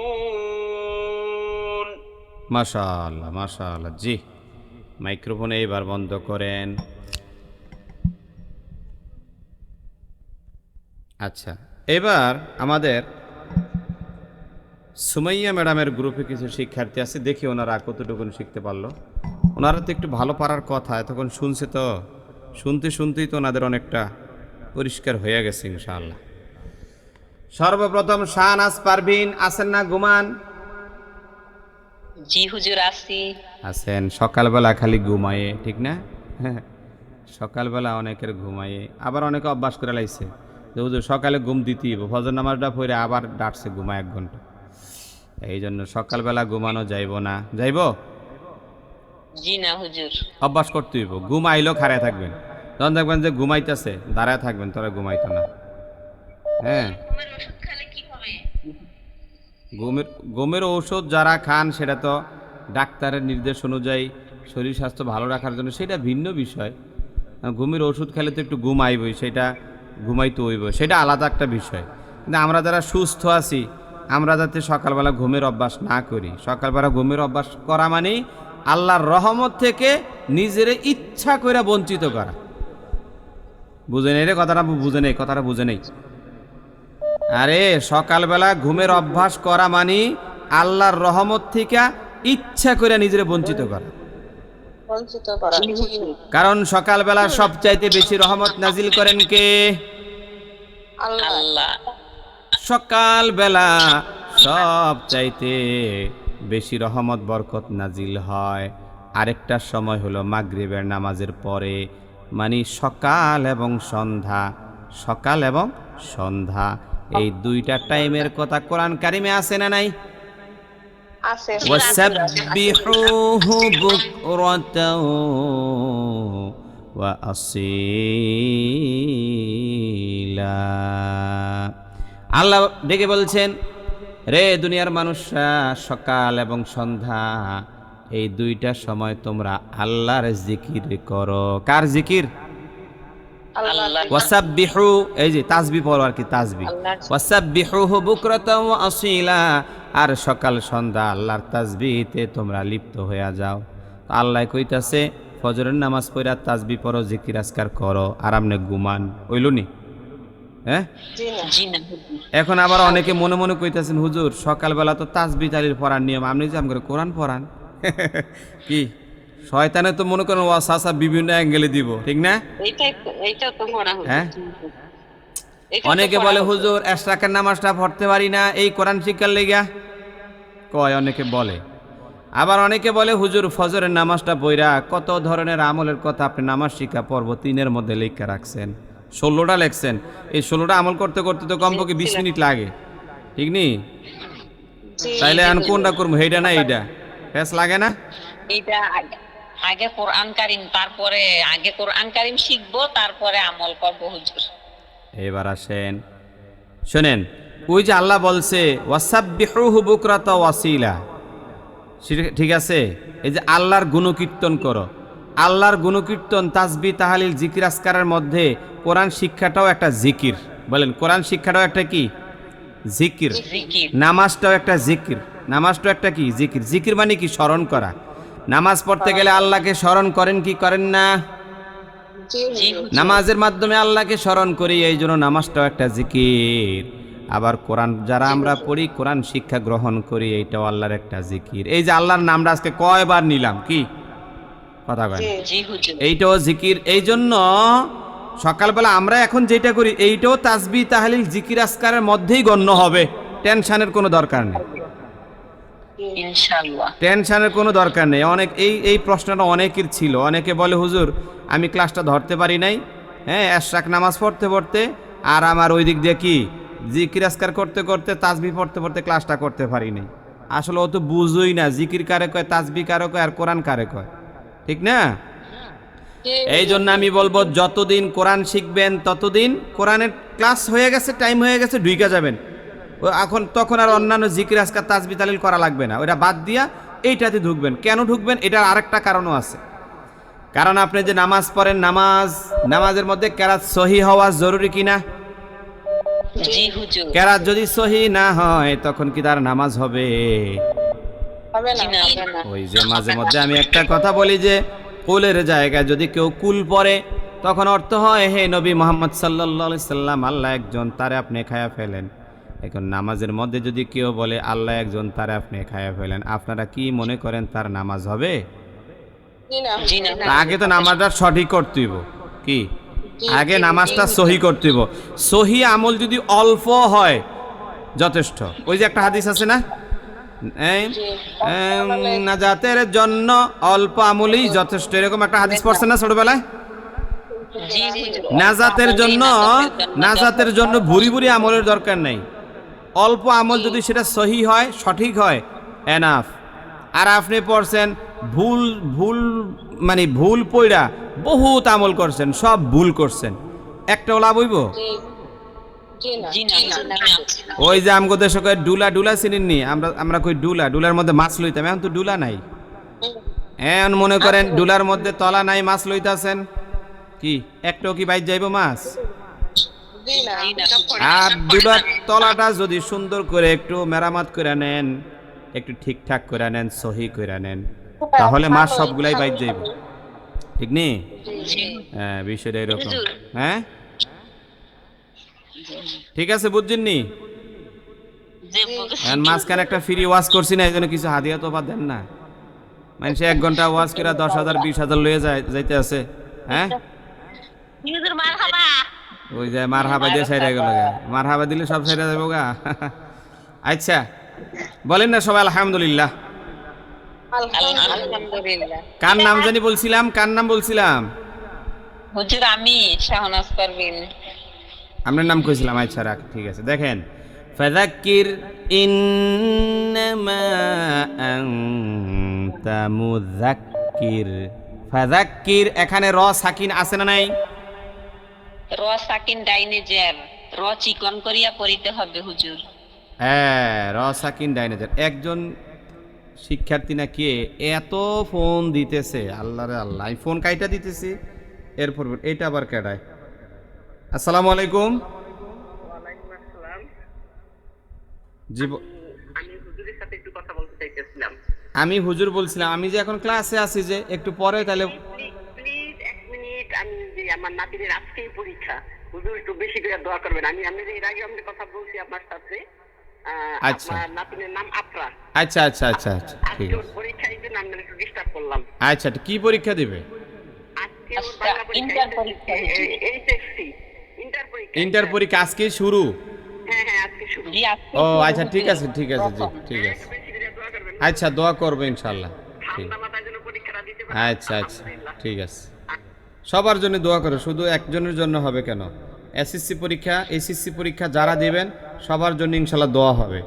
মাশাআল্লাহ মাশাআল্লাহ। জি, মাইক্রোফোন এইবার বন্ধ করেন। আচ্ছা, এবার আমাদের সুমাইয়া ম্যাডামের গ্রুপে কিছু শিক্ষার্থী আছে, দেখি ওনারা কতটুকু শিখতে পারলো। ওনারা তো একটু ভালো পারার কথা, এতক্ষণ শুনছে, তো শুনতে শুনতেই তো ওনাদের অনেকটা পরিষ্কার হয়ে গেছে ইনশাআল্লাহ। সর্বপ্রথম শাহনাজ পারভিন আছেন না? ঘুমান? জি হুজুর, আছি। আছেন। সকালবেলা খালি ঘুমায়ে, ঠিক না? সকালবেলা অনেকের ঘুমায়ে, আবার অনেকে অভ্যাস করে লাইছে যে হুজুর সকালে ঘুম দিতেই, ফজর নামাজটা পড়ে আবার ডাকছে ঘুমায় 1 ঘন্টা। এই জন্য সকালবেলা ঘুমানো যাইব না। যাইব? জি না হুজুর। অভ্যাস করতে হইব। ঘুম আইলেও খাড়ায় থাকবেন, যখন দেখবেন যে ঘুমাইতেছে দাঁড়ায় থাকবেন, তোরা ঘুমাইতো না। হ্যাঁ, ঘুমের ঔষধ যারা খান সেটা তো ডাক্তারের নির্দেশ অনুযায়ী শরীর স্বাস্থ্য ভালো রাখার জন্য, সেটা ভিন্ন বিষয়। ঘুমের ওষুধ খেলে তো একটু ঘুম আইবই, সেটা ঘুমাইতে হইব, সেটা আলাদা একটা বিষয়। কিন্তু আমরা যারা সুস্থ আছি, আমরা যাতে সকালবেলা ঘুমের অভ্যাস না করি। সকালবেলা ঘুমের অভ্যাস করা মানে আল্লাহর রহমত থেকে নিজের ইচ্ছা করে বঞ্চিত করা। বুঝে নেই রে কথাটা, বুঝে নেই কথাটা, বুঝে নেই। আরে সকালবেলা ঘুমের অভ্যাস করা মানে আল্লাহর রহমত থেকে ইচ্ছা করে নিজের বঞ্চিত করা। কারণ সকালবেলা সবচাইতে বেশি রহমত নাজিল করেন কে? আল্লাহ। সকালবেলা সবচাইতে বেশি রহমত বরকত নাজিল হয় আরেকটা সময় হলো মাগরিবের নামাজের পরে, মানে সকাল এবং সন্ধ্যা। সকাল এবং সন্ধ্যা এই দুইটা টাইমের কথা কোরআন কারিমে আছে না নাই? ওয়াসাব্বিহুহু বুকরাতাও ওয়া আসীলা। আল্লাহ ডেকে বলছেন, রে দুনিয়ার মানুষরা, সকাল এবং সন্ধ্যা এই দুইটা সময় তোমরা আল্লাহর জিকির করো। কার জিকির? ওয়াসাব্বিহু, এই যে তাসবিহ পড়ো আর কি, তাসবিহ। ওয়াসাব্বিহুহু বুকরাতাও ওয়া আসীলা, আর সকাল সন্ধ্যা আল্লাহর তাসবিহতে তোমরা লিপ্ত হয়ে যাও। আল্লাহ কইতাছে ফজরের নামাজ পড়া তাসবিহ পড়ো, জিকির আজকার করো, আর আমনে ঘুমান। হইলনি? হ্যাঁ, এখন আবার অনেকে মনে মনে কইতাছেন, হুজুর সকালবেলা তো তাসবিহ তালিল পড়ার নিয়ম, আপনি যে আমগরে কোরআন পড়ান। কি শয়তানে তো মনে করেন ওয়াসওয়াসা বিভিন্ন অ্যাঙ্গেলে দিব, ঠিক না? হ্যাঁ, অনেকে বলে হুজুর এশরাকের নামাজটা পড়তে পারি না এই কোরআন শিক্ষার লেগা, কয় অনেকে বলে। আবার অনেকে বলে হুজুর ফজরের নামাজটা পড়া কত ধরনের আমলের কথা আপনি নামাজ শিক্ষা পর্ব 3-এর মধ্যে লেখা রাখছেন, 16টা লেখছেন। এই 16টা আমল করতে করতে তো কমপক্ষে 20 মিনিট লাগে, ঠিক নি? তাইলে আমি কোনটা করবো, এইটা না এইটা? ফেস লাগে না? এটা আগে কোরআন কারিম, তারপরে আগে কোরআন কারিম শিখবো, তারপরে আমল করবো হুজুর। এবার আসেন শোনেন, ওই যে আল্লাহ বলছে ওয়াসাব্বিহুহু বুকরাতা ওয়া আসীলা, ঠিক আছে? এই যে আল্লাহর গুণকীর্তন করো, আল্লাহর গুণকীর্তন, তাসবিহ, তাহলিল, জিকির আজকারের মধ্যে কোরআন শিক্ষাটাও একটা জিকির। বলেন, কোরআন শিক্ষাটাও একটা কি? জিকির। নামাজটাও একটা জিকির, নামাজটাও একটা কি? জিকির। জিকির মানে কি? স্মরণ করা। নামাজ পড়তে গেলে আল্লাহকে স্মরণ করেন কি করেন না? নামাজের মাধ্যমে আল্লাহকে স্মরণ করি, এই জন্য নামাজটাও একটা জিকির। আবার কোরআন যারা আমরা পড়ি, কোরআন শিক্ষা গ্রহণ করি, এইটাও আল্লাহর একটা জিকির। এই যে আল্লাহর নামটা আজকে কয়বার নিলাম, কি কথা কয়? এইটাও জিকির। এই জন্য সকালবেলা আমরা এখন যেটা করি এইটাও তাসবিহ, তাহলিল, জিকির আজকারের মধ্যেই গণ্য হবে। টেনশনের কোনো দরকার নেই, ইনশাআল্লাহ টেনশনের কোনো দরকার নেই। অনেক এই প্রশ্নটা অনেকের ছিল। অনেকে বলে হুজুর আমি ক্লাসটা ধরতে পারি নাই, হ্যাঁ, এশরাক নামাজ পড়তে পড়তে, আর আমার ওই দিক দিয়ে কি জিকির আজকার করতে করতে, তাসবিহ পড়তে পড়তে ক্লাসটা করতে পারি নাই। আসলে ও তো বুঝোই না জিকির কারে কয়, তাসবিহ কারে কয়, আর কোরআন কারে কয়, ঠিক না? এই জন্য আমি বলবো যতদিন কোরআন শিখবেন ততদিন কোরআনের ক্লাস হয়ে গেছে, টাইম হয়ে গেছে, ঢুইকা যাবেন। এখন তখন আর অন্যান্য জিকির আজকার, তাসবিহ, তাহলিল করা লাগবে না, ওটা বাদ দিয়া এইটাতে ঢুকবেন। কেন ঢুকবেন? এটার আরেকটা কারণও আছে। কারণ আপনি যে নামাজ পড়েন, নামাজের মধ্যে কেরাত সহি হওয়া জরুরি কিনা? কেরাত যদি সহি না হয় তখন কি তার নামাজ হবে? ওই যে মাঝে মধ্যে আমি একটা কথা বলি যে কুলের জায়গায় যদি কেউ কুল পড়ে তখন অর্থ হয় হে নবী মুহাম্মদ সাল্লাল্লাহু আলাইহি সাল্লাম, আল্লাহ একজন, তারে আপনি খায়া ফেলেন। এখন নামাজের মধ্যে যদি কেউ বলে আল্লাহ একজন, তারে আপনি খায়া ফেলেন, আপনারা কি মনে করেন তার নামাজ হবে? আগে তো নামাজটা সঠিক করতে হইব, কি আগে নামাজটা সহি করতে হইব। সহি আমল যদি অল্প হয় যথেষ্ট। ওই যে একটা হাদিস আছে না, নাজাতের জন্য অল্প আমলই যথেষ্ট, এরকম একটা হাদিস পড়ছেন না ছোটবেলায়? নাজাতের জন্য ভুরি ভুরি আমলের দরকার নাই, অল্প আমল যদি সেটা সহি হয়, সঠিক হয়, এনাফ। আর আপনি পড়ছেন ভুল পড়া বহুত আমল করছেন, সব ভুল করছেন, একটাও লাভ হইব? ওই যে আমগো দেশে কয় ডুলা, ডুলা চিনেননি? আমরা কই ডুলা, ডুলার মধ্যে মাছ লইতাম, এখন তো ডুলা নাই। এখন মনে করেন ডুলার মধ্যে তলা নাই, মাছ লইতাছেন, কি একটাও কি বাইর যাইব মাছ? আর ডুলার তলাটা যদি সুন্দর করে একটু মেরামত করে নেন, একটু ঠিকঠাক করে নেন, সহি করে নেন, তাহলে মাছ সবগুলাই বাইর যাইব, ঠিক নেই? হ্যাঁ, বিষয়টা এরকম। হ্যাঁ, ঠিক আছে, বুঝছেন নি? মাঝখানে একটা ফ্রি ওয়াজ করছি না, এই জন্য কিছু হাদিয়া তো দেন না। মানুষ 1 ঘন্টা ওয়াজ করে 10,000 20,000 লয়ে যাইতে আছে। হ্যাঁ, ওই যে মারহাবা দিয়ে সাইরা গেল, মারহাবা দিলে সব সাইরা যাবো গা। আচ্ছা, বলেন না সবাই আলহামদুলিল্লাহ। কার নাম জানি বলছিলাম? কার নাম বলছিলাম? হুজুর আমি শাহনাজ পারভিন। আপনার নাম কইছিলাম? আচ্ছা, রাখ, ঠিক আছে। দেখেন, ফাযাক্কির ইন্নামা আনতা মুযাক্কির। ফাযাক্কির এখানে র সাকিন আছে না নাই? র সাকিন ডাইনে জের, র চিকন করিয়া পড়িতে হবে হুজুর। হ্যাঁ, র সাকিন ডাইনেজার। একজন শিক্ষার্থী না কে এত ফোন দিতেছে, আল্লাহ রে আল্লাহ, আমি ফোন কাইটা দিতেছি, এরপর এটা আবার কেডায়? আসসালামু আলাইকুম। ওয়ালাইকুম আসসালাম। জি, আমি হুজুরের সাথে একটু কথা বলতে চাইতেছিলাম। আমি হুজুর বলছিলাম, আমি যে এখন ক্লাসে আছি, যে একটু পরে তাহলে। প্লিজ 1 মিনিট, আমি যে আমার নাতিদের আজকেই পরীক্ষা, হুজুর একটু বেশি করে দোয়া করবেন। আমি এর আগে আমাদের কথা বলছি আপনার সাথে। আচ্ছা, আমার নাতিনের নাম আফরা। আচ্ছা আচ্ছা আচ্ছা আচ্ছা, ঠিক আজকে ওর আছে। পরীক্ষা, এই জন্য আমি একটু ডিস্টার্ব করলাম। আচ্ছা, কি পরীক্ষা দিবে? আজকে ওর বাংলা পরীক্ষা, এইচএসসি ইন্টার পরীক্ষা। ইন্টার পরীক্ষা আজকে শুরু? হ্যাঁ হ্যাঁ, আজকে শুরু। ও আচ্ছা, ঠিক আছে ঠিক আছে, জি ঠিক আছে। বেশি করে দোয়া করবেন। আচ্ছা, দোয়া করবো ইনশাল্লাহ। ঠিক, ঠান্ডা মাথায় যেন পরীক্ষাটা দিতে পারে। আচ্ছা আচ্ছা, ঠিক আছে। সবার জন্য দোয়া করো, শুধু একজনের জন্য হবে কেন? এসএসসি পরীক্ষা, এসএসসি পরীক্ষা যারা দিবেন সবার জন্য ইনশাল্লাহ দোয়া হবে।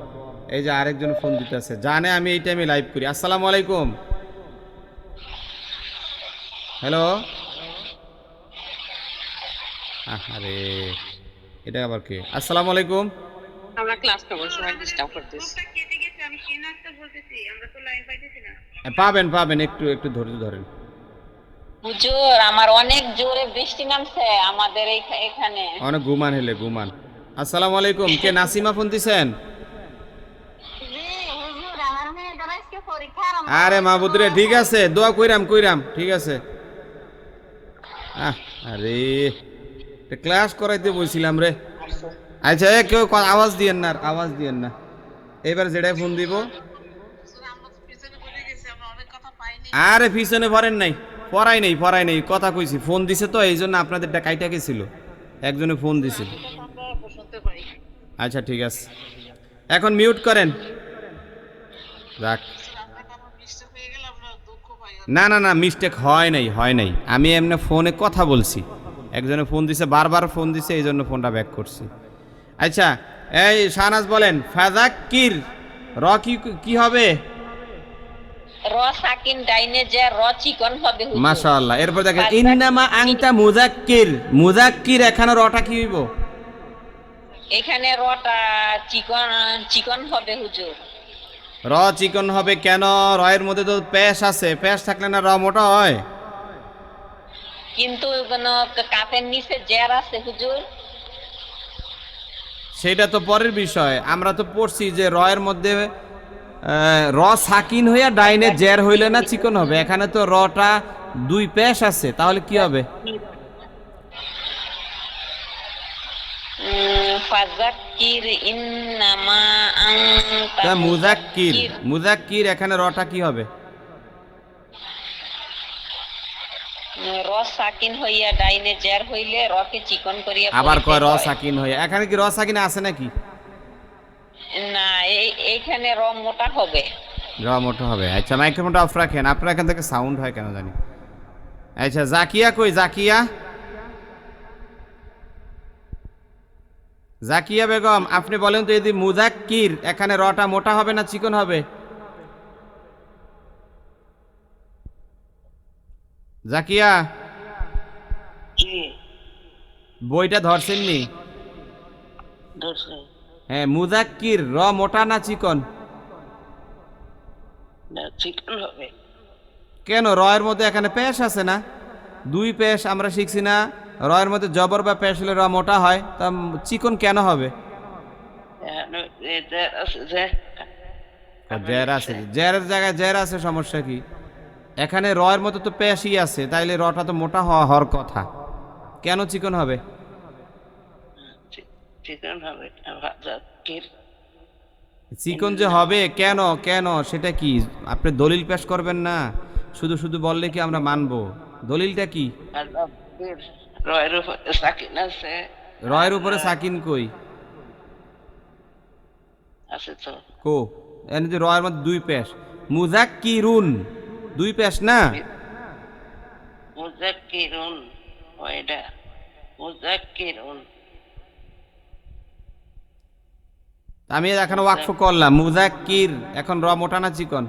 এই যে আরেকজন ফোন দিতেছে, জানে আমি এই টাইমে লাইভ করি। আসসালামু আলাইকুম। হ্যালো, আরে এটা আবার কে? আসসালামু আলাইকুম। আমরা ক্লাসটা বলছি, ডিস্টার্ব করতেছি। পাবেন পাবেন, একটু একটু ধৈর্য ধরেন। হুজুর আমার অনেক জোরে বৃষ্টি নামছে আমাদের এখানে। অনেক ঘুমান হেলে ঘুমান। আসসালামু আলাইকুম, কে নাসিমা ফোন দিছেন? আরে মাহবুদরে, ঠিক আছে, দোয়া কইরাম কইরাম, ঠিক আছে। আরে ক্লাস করাইতে বলছিলাম রে। আচ্ছা, কেউ আওয়াজ দিয়েন না, আওয়াজ দিয়েন না। এবার যেটাই ফোন দিব। আরে পিছনে পড়েন নাই, পড়াই নাই, কথা কইছি, ফোন দিছে তো এই জন্য আপনাদেরটা কাইটা গেছিল, একজনে ফোন দিছিল। আচ্ছা, ঠিক আছে, এখন মিউট করেন, রাখ। না না না, মিস্টেক হয় নাই, আমি এমনি ফোনে কথা বলছি, একজনে ফোন দিছে, বারবার ফোন দিছে, এই জন্য ফোনটা ব্যাক করছি। আচ্ছা, এই শাহনাজ বলেন, ফাযাক্কির র কি হবে? র সাকিন ডাইনে যে, র চিকন হবে হুজুর। মাশাআল্লাহ। এরপর দেখেন, ইন্নামা আনতা মুযাক্কির। মুযাক্কির এখানে রটা কি হইব? এখানে রটা চিকন হবে হুজুর। র চিকন হবে কেন? রয়ের মধ্যে তো পেশ আছে, পেশ থাকলে না র মোটা হয়? কিন্তু কাপের নিচে জের আছে হুজুর। সেটা তো পরের বিষয়, আমরা তো পড়ছি যে রয়ের মধ্যে র সাকিন হইয়া ডাইনে জের হইলে না চিকন হবে। এখানে তো রটা 2 পেশ আছে, তাহলে কি হবে? ফাযাক্কির ইন্নামা আনতা মুযাক্কির, মুযাক্কির এখানে রটা কি হবে? র সাকিন হইয়া ডাইনে জের হইলে রকে চিকন করিয়া আবার পড়িতে কয় র হয়। সাকিন হইয়া, এখানে কি র সাকিন আছে নাকি? না, এইখানে র মোটা হবে। র মোটা হবে। আচ্ছা, মাইক্রোফোনটা অফ রাখেন, আপনার এখান থেকে সাউন্ড হয় কেন জানি। আচ্ছা, জাকিয়া কই? জাকিয়া বেগম, আপনি বলেন তো, যদি মুযাক্কির এখানে রটা মোটা হবে না চিকন হবে? জাকিয়া, বইটা ধরছেন নি? ধরছে হ্যাঁ, মুজাক্কির র মোটা না চিকন? না চিকন হবে। কেন, রয়ের মধ্যে এখানে পেশ আছে না, দুই পেশ আমরা শিখছি না? রয়ের মধ্যে জবর বা পেশ হলে র মোটা হয়, তা চিকন কেন হবে? জের আছে, জেরের জায়গায় জের আছে, সমস্যা কি? এখানে রয়ের মধ্যে তো পেশই আছে, তাইলে রটা তো মোটা হওয়ার কথা, কেন চিকন হবে? চিকন হবে চিকন যে হবে কেন, কেন সেটা কি আপনি দলিল পেশ করবেন না? শুধু শুধু বললে কি আমরা মানবো? দলিলটা কি? রয়ের উপরে সাকিন আছে। রয়ের উপরে সাকিন কই আছে তো কো? এনে যে রয়ের মধ্যে দুই পেশ, মুজাক্কিরুন দুই পেশ না? মুজাক্কিরুন ওইটা মুজাক্কিরুন। আমি এখন ওয়াকফ করলাম মুজাক্কির, এখন র মোটা না চিকন?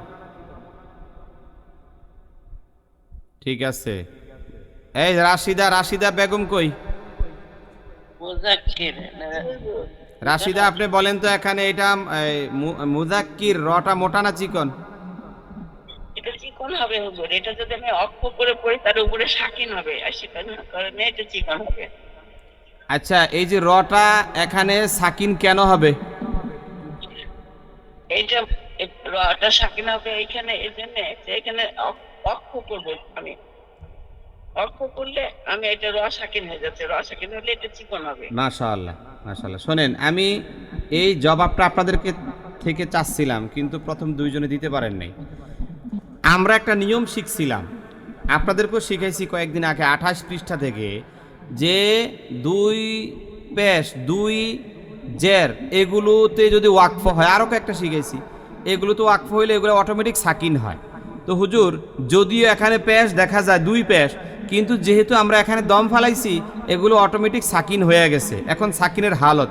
ঠিক আছে। এই রাশিদা, রাশিদা বেগম কই? মুজাক্কির রাশিদা আপনি বলেন তো এখানে এটা মুজাক্কির রটা মোটা না চিকন? এটা চিকন হবে হুজুর। এটা যদি আমি অক্ষ করে পড়ি তার উপরে সাকিন হবে, আর সেটা না কারণে এটা চিকন হবে। আচ্ছা, এই যে রটা এখানে সাকিন কেন হবে? এইটা রটা সাকিন হবে এইখানে, এই জন্য এখানে অক্ষ করবো আমি। অক্ষ করলে আমি এটা র সাকিন হয়ে যাচ্ছে, র সাকিন হলে এটা চিকন হবে। মাশাআল্লাহ, মাশাআল্লাহ। শোনেন, আমি এই জবাবটা আপনাদেরকে থেকে চাচ্ছিলাম, কিন্তু প্রথম দুইজনে দিতে পারেন নাই। আমরা একটা নিয়ম শিখছিলাম, আপনাদেরকেও শিখাইছি কয়েকদিন আগে 28 পৃষ্ঠা থেকে, যে দুই পেশ দুই জের এগুলোতে যদি ওয়াকফ হয়, আরও কয়েকটা শিখাইছি, এগুলো তো ওয়াকফ হইলে এগুলো অটোমেটিক সাকিন হয়। তো হুজুর, যদিও এখানে পেশ দেখা যায় দুই পেশ, কিন্তু যেহেতু আমরা এখানে দম ফালাইছি, এগুলো অটোমেটিক সাকিন হয়ে গেছে। এখন সাকিনের হালত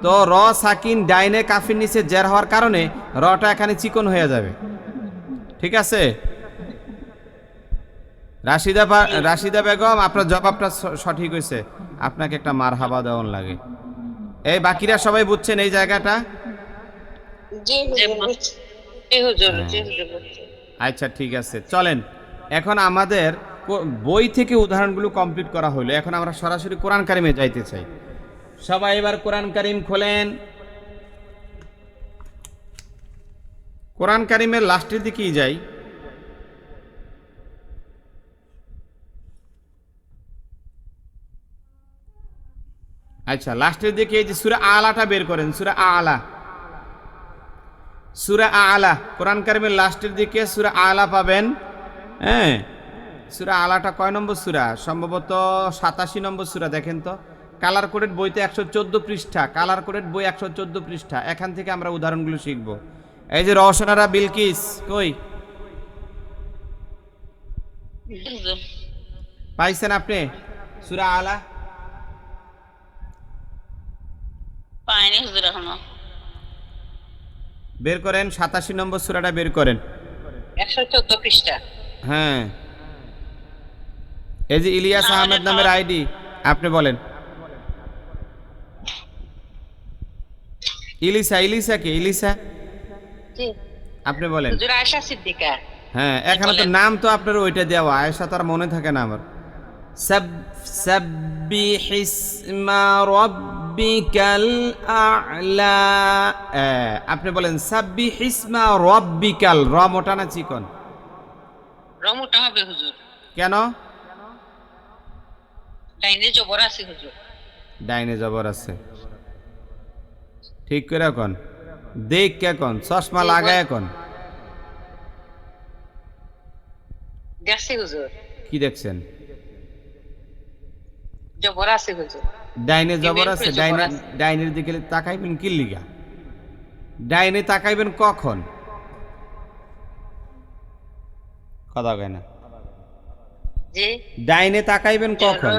তো র সাকিন ডাইনে কাফির নিচে জের হওয়ার কারণে রটা এখানে চিকন হয়ে যাবে। ঠিক আছে রাশিদা বেগম, আপনার জবাবটা সঠিক হয়েছে, আপনাকে একটা মারহাবা দেওয়ান লাগে। এই বাকিরা সবাই বুঝছেন এই জায়গাটা? আচ্ছা ঠিক আছে, চলেন এখন আমাদের বই থেকে উদাহরণগুলো কমপ্লিট করা হলো, এখন আমরা সরাসরি কোরআন কারিমে যাইতে চাই। সবাই এবার কোরআন কারিম খোলেন। কোরআন কারিমের লাস্টের দিকেই যাই। আচ্ছা, লাস্টের দিকে এই যে সূরা আলাটা বের করেন, সূরা আলা, সূরা আলা কোরআন কারিমের লাস্টের দিকে সূরা আলা পাবেন। হ্যাঁ, সূরা আলাটা কয় নম্বর সূরা? সম্ভবত 87 নম্বর সূরা। দেখেন তো, কালার কোডেড বইতে 114 পৃষ্ঠা, কালার কোডেড বই 114 পৃষ্ঠা। এখান থেকে আমরা উদাহরণগুলো শিখব। এই যে রওশনারা বিলকিস কই? পাইছেন আপনি সূরা আলা? পাইনি হুজুর এখনো। বের করেন, 87 নম্বর সূরাটা বের করেন, 114 পৃষ্ঠা। হ্যাঁ, এই যে ইলিয়াস আহমেদ নামের আইডি, আপনি বলেন। ইলিসা কে? ইলিসা, আপনি বলেন। হুজুর আয়েশা সিদ্দিকা। হ্যাঁ, এখানে তো নাম তো আপনার ওইটা দেওয়া, আয়েশা তো আর মনে থাকে না আমার। সাব্বিহিসমা রাব্বিকাল আ'লা, আপনি বলেন সাব্বিহিসমা রাব্বিকাল। র মোটা না চিকন? র মোটা হবে হুজুর। কেন? ডাইনে জবর আছে হুজুর। ডাইনে জবর আছে, ঠিক করে কোন দেখ কে কোন চশমা লাগায় কোন দেখছি হুজুর। কি দেখছেন? জবর আছে হুজুর। ডাইনে জবর আছে, ডাইনের দিকে তাকাইবেন কি লিগা? ডাইনে তাকাইবেন কখন? কথা কয় না। জি, ডাইনে তাকাইবেন কখন?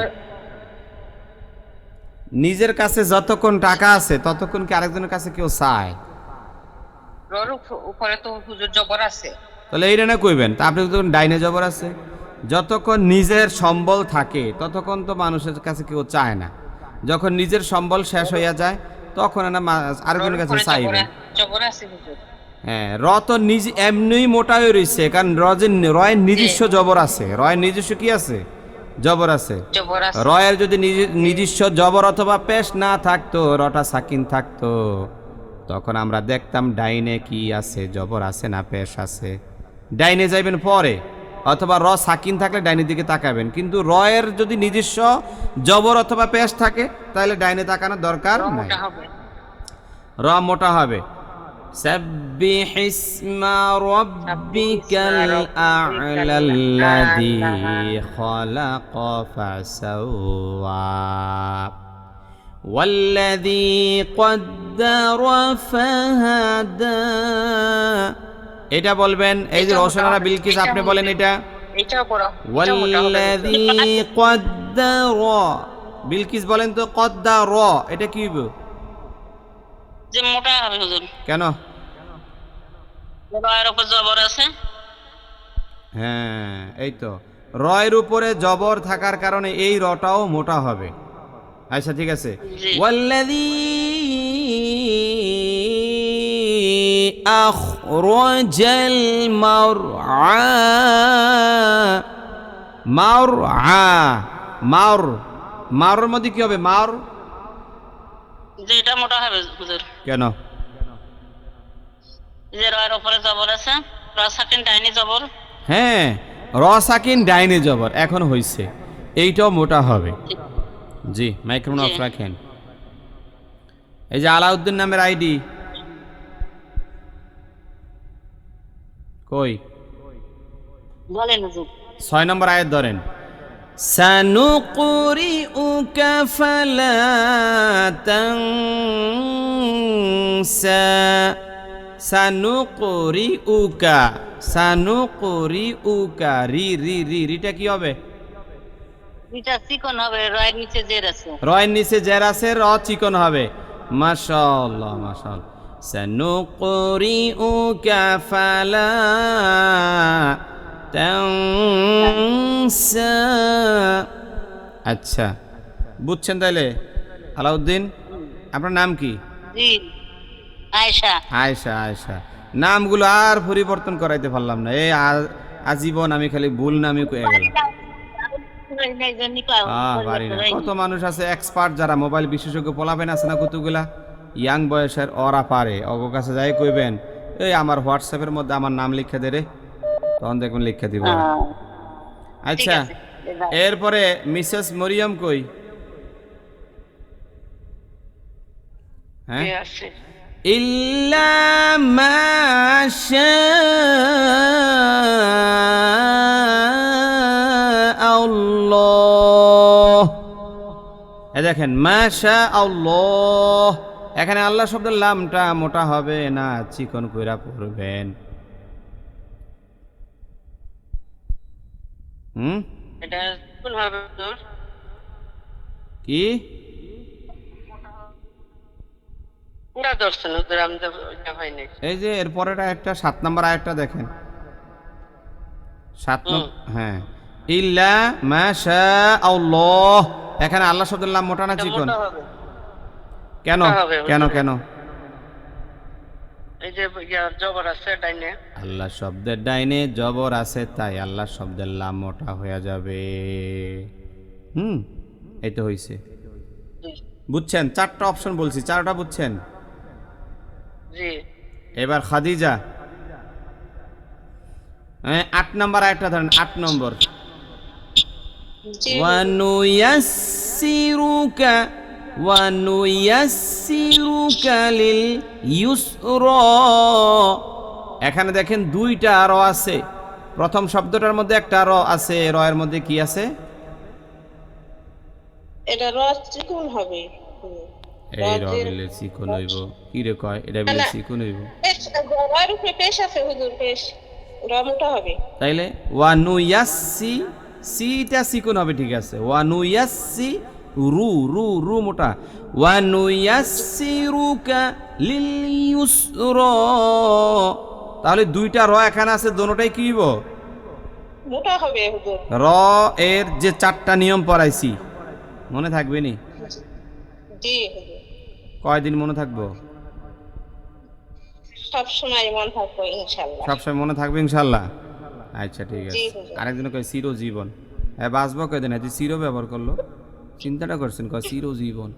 নিজের কাছে যতক্ষণ টাকা আছে ততক্ষণ কি আরেকজনের কাছে কেউ চায়? রর উপরে তো হুজুর জবর আছে। তাহলে এইটা না কইবেন, তা আপনি যখন ডাইনে জবর আছে, যতক্ষণ নিজের সম্বল থাকে ততক্ষণ তো মানুষের কাছে কেউ চায় না। যখন নিজের সম্বল শেষ হইয়া যায় তখন না আরেকজনের কাছে চাইবেন। জবর আছে হুজুর। হ্যাঁ, র তো নিজে এমনিই মোটা হয়ে রয়েছে, কারণ রয়ের নিজস্ব জবর আছে। রয়ের নিজস্ব কি আছে? জবর আছে। জবর আছে। রয়ের যদি নিজস্ব জবর অথবা পেশ না থাকতো, রটা সাকিন থাকতো, তখন আমরা দেখতাম ডাইনে কি আছে, জবর আছে না পেশ আছে। ডাইনে যাইবেন পরে, অথবা র সাকিন থাকলে ডাইনের দিকে তাকাবেন। কিন্তু রয়ের যদি নিজস্ব জবর অথবা পেশ থাকে তাহলে ডাইনে তাকানোর দরকার নাই, মোটা হবে। র মোটা হবে। سبح اسم ربك الأعلى الذي خلق فسوى والذي قدر فهدى। এটা বলবেন। এই যে রোশনারা বিলকিস আপনি বলেন এটা। এটাও বড়। والذي قدر। বিলকিস বলেন তো قدر এটা কি হবে? যে মোটা হবে হুজুর। কেন? রয়ের উপর জবর আছে। হ্যাঁ, এই তো রয়ের উপরে জবর থাকার কারণে এই রটাও মোটা হবে। আচ্ছা ঠিক আছে। ওয়াল্লাযী আখরাজাল মারআ। মারআ, মারের মধ্যে কি হবে? মার। যে এটা মোটা হবে হুজুর। কেন? যে রয়ের উপরে জবর আছে, র সাকিন ডাইনি জবর। হ্যাঁ, র সাকিন ডাইনে জবর এখন হইছে, এইটাও মোটা হবে। জি, মাইক্রোফোন অফ রাখেন। এই যে আলাউদ্দিন নামের আইডি কই? বলেন হুজুর। 6 নম্বর আয়াত ধরেন। সানুকুরিউকা ফালা তানসা। সানুকুরিউকা, সানুকুরিউকা, রিটা কি হবে? এটা চিকন হবে, রয়ের নিচে জের আছে। রয়ের নিচে জের আছে, র চিকন হবে। মাশাআল্লাহ, মাশাআল্লাহ। সানুকুরিউকা ফালা তানসা। আচ্ছা, বুঝছেন তাইলে? আলাউদ্দিন, আপনার নাম কি? জি, আয়েশা। আয়েশা, আয়েশা। নামগুলো আর পরিবর্তন করাইতে পারলাম না। এই আজীবন আমি খালি ভুল নামই কয়ে গেলাম। পারি না। কত মানুষ আছে এক্সপার্ট, যারা মোবাইল বিশেষজ্ঞ পোলাবেন আছে না, কতগুলা ইয়াং বয়সের, ওরা পারে। অগো কাছে যাই কইবেন, এই আমার হোয়াটসঅ্যাপের মধ্যে আমার নাম লিখে দে রে, তখন দেখবেন লিখে দিব। আচ্ছা, এরপরে মিসেস মরিয়ম কই? হ্যাঁ, ইল্লা মা শাআল্লাহ। এই দেখেন, মা শাআল্লাহ, এখানে আল্লাহ শব্দের লামটা মোটা হবে না চিকন কইরা পড়বেন। এটা কোন হবে হুজুর? কি পুরা দর্শন হুজুর, আমরা ওইটা হয়নি। এই যে এরপরেটা একটা 7 নম্বর আয়াতটা দেখেন। 7 নম্বর, হ্যাঁ, ইল্লা মা শাআল্লাহ। এখানে আল্লাহ শব্দের লাম মোটা না চিকন? কেন কেন কেন? এই যে জবর আছে ডাইনে। আল্লাহ শব্দের ডাইনে জবর আছে, তাই আল্লাহ শব্দের লাম মোটা হয়ে যাবে। এই তো হইছে। বুঝছেন? 4টা অপশন বলছি, 4টা বুঝছেন? জি। এবার খাদিজা, 8 নম্বর আয়াতটা ধরেন। 8 নম্বর, ওয়ানুয়াসসিরুকা ওয়ানুয়াসসিরুকা লিল ইউসরা। এখানে দেখেন 2টা র আছে। প্রথম শব্দটার মধ্যে একটা র আছে, র এর মধ্যে কি আছে? এটা র চিকন হবে। এই র বিলে চিকন হইব কি রে কয়? এটা বিলে চিকন হইব। রয়ের উপরে পেশ আছে হুজুর, পেশ র মোটা হবে। তাইলে ওয়ানুয়াসসি, সিটা চিকন হবে, ঠিক আছে। ওয়ানুয়াসসি, রু রু রু মোটা। ওয়ানুয়াসসিরুকা লিল ইউসরা। তাহলে 2টা র এখানে আছে, দোনোটাই কি হইব? মোটা হবে হুজুর। র এর যে 4টা নিয়ম পড়াইছি মনে থাকবে নি? জি হুজুর, কয়দিন মনে থাকবো? সব সময় মন থাকবো ইনশাল্লাহ। সবসময় মনে থাকবে ইনশাল্লাহ। আচ্ছা ঠিক জি আছে। হুজুর। আরেকজন কয় চিরজীবন। হ্যাঁ বাঁচবো কয়দিন, এত চির ব্যবহার করলো, চিন্তাটা করছেন, কয় চিরজীবন।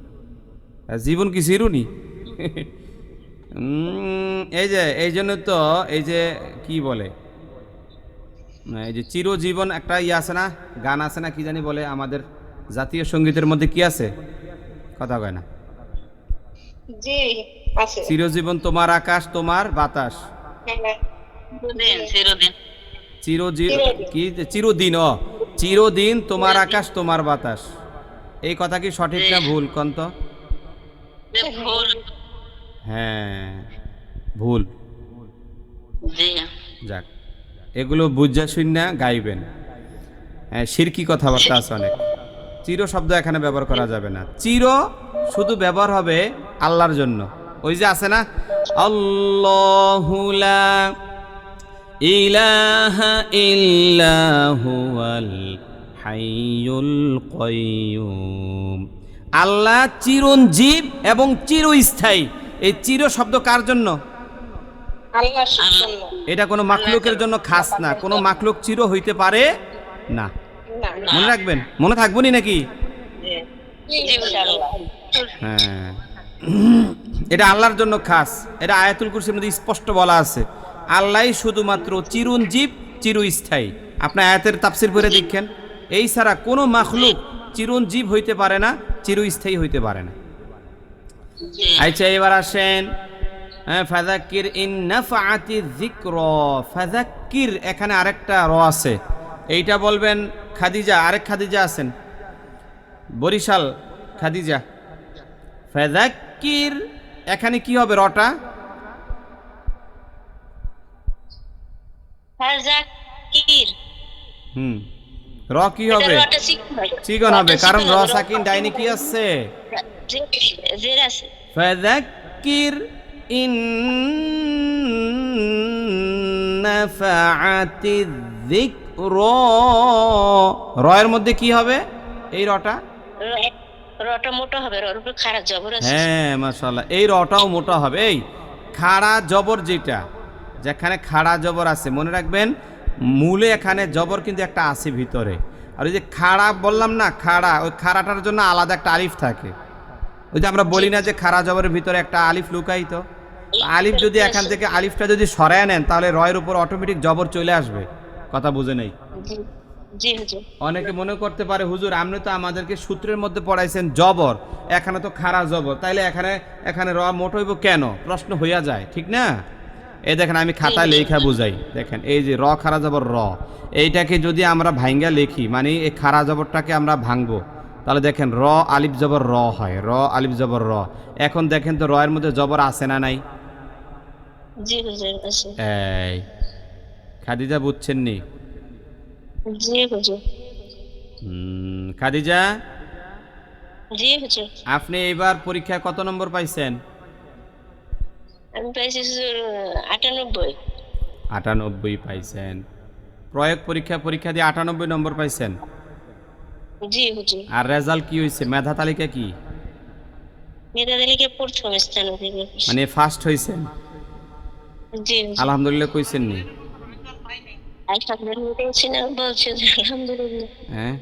জীবন কি চিরুনি? এই যে এই জন্য তো এই যে কি বলে, এই যে চিরজীবন একটা ইয়ে আছে না, গান আছে না, কি জানি বলে, আমাদের জাতীয় সঙ্গীতের মধ্যে কি আছে, কথা কয় না, জি আছে। চিরজীবন তোমার আকাশ তোমার বাতাস, হ্যাঁ, চিরদিন কি চিরদিন, চিরদিন তোমার আকাশ তোমার বাতাস। এই কথা কি সঠিক না ভুল কন্ত? ভুল। হ্যাঁ ভুল। জি যাক, এগুলো বুঝা শুননা গাইবেন। হ্যাঁ শিরকি কথাবার্তা আছে অনেক। চির শব্দ এখানে ব্যবহার করা যাবে না। চির শুধু ব্যবহার হবে আল্লাহর জন্য। ওই যে আছে না, আল্লাহু লা ইলাহা ইল্লা হুয়াল হাইয়ুল কাইয়্যুম। আল্লাহ চিরঞ্জীব এবং চিরস্থায়ী। এই চির শব্দ কার জন্য? আল্লাহর জন্য। এটা কোনো মাখলুকের জন্য খাস না, কোনো মাখলুক চির হইতে পারে না। না, মনে রাখবেন, মনে থাকবনি নাকি? ইনশাল্লাহ। হ্যাঁ, এটা আল্লাহর জন্য খাস। এটা আয়াতুল কুরসির মধ্যে স্পষ্ট বলা আছে, আল্লাহই শুধুমাত্র চিরঞ্জীব চিরস্থায়ী। আপনি আয়াতের তাফসির করে দেখেন, এই ছাড়া কোনো মাখলুক চিরঞ্জীব হইতে পারে না, চিরস্থায়ী হইতে পারে না। আচ্ছা এবার আসেন, ফাযাক্কির ইন নাফআতি যিকরা। ফাযাক্কির এখানে আরেকটা র আছে, এইটা বলবেন খাদিজা। আরেক খাদিজা আছেন, বরিশাল খাদিজা। ফাযাক্কির এখানে কি হবে রটা? ফাযাক্কির। র কি হবে? চিকন হবে, কারণ র সাকিন ডাইনে কি আছে? জের আছে। ফাযাক্কির ইন নাফআতি যিকরা। র এর মধ্যে কি হবে এই রটা? রটা মোটা হবে, রর উপর খাড়া জবর আছে। হ্যাঁ মাশাআল্লাহ, এই রটাও মোটা হবে। এই খাড়া জবর যেটা, যেখানে খাড়া জবর আছে মনে রাখবেন, মূলে এখানে জবর কিন্তু একটা আছে ভিতরে। আর ওই যে খাড়া বললাম না, খাড়া, ওই খাড়াটার জন্য আলাদা একটা আলিফ থাকে। ওই যে আমরা বলি না যে খাড়া জবরের ভিতরে একটা আলিফ লুকায়িত। আলিফ যদি এখান থেকে আলিফটা যদি সরায় নেন, তাহলে রয়ের উপর অটোমেটিক জবর চলে আসবে। কথা বুঝে নেই? জি হুজুর। অনেকে মনে করতে পারে, হুজুর আপনি তো আমাদেরকে সূত্রের মধ্যে পড়াইছেন জবর, এখানে তো খাড়া জবর, তাইলে এখানে র মোট হইব কেন? প্রশ্ন হইয়া যায়, ঠিক না? এই দেখেন আমি খাতায় লেখা বুঝাই, দেখেন এই যে র খাড়া জবর র, এইটাকে যদি আমরা ভাঙ্গা লিখি, মানে এই খাড়া জবরটাকে আমরা ভাঙবো, তাহলে দেখেন র আলিফ জবর র হয়, র আলিফ জবর র। এখন দেখেন তো র এর মধ্যে জবর আছে না নাই? জি হুজুর আছে। এই খাদিজা বুঝছেন নি? জি হুজুর। খাদিজা, জি হুজুর। আপনি এবার পরীক্ষায় কত নম্বর পাইছেন? আমি পাইছি হুজুর 98। 98 পাইছেন। প্রয়োগ পরীক্ষা দিয়ে 98 নম্বর পাইছেন। জি হুজুর। আর রেজাল্ট কি হয়েছে? মেধা তালিকা কি? মেধা তালিকায় প্রথম স্থান অধিকার। মানে ফার্স্ট হয়েছেন? জি আলহামদুলিল্লাহ কইছেন নি? আলহামদুলিল্লাহ। হ্যাঁ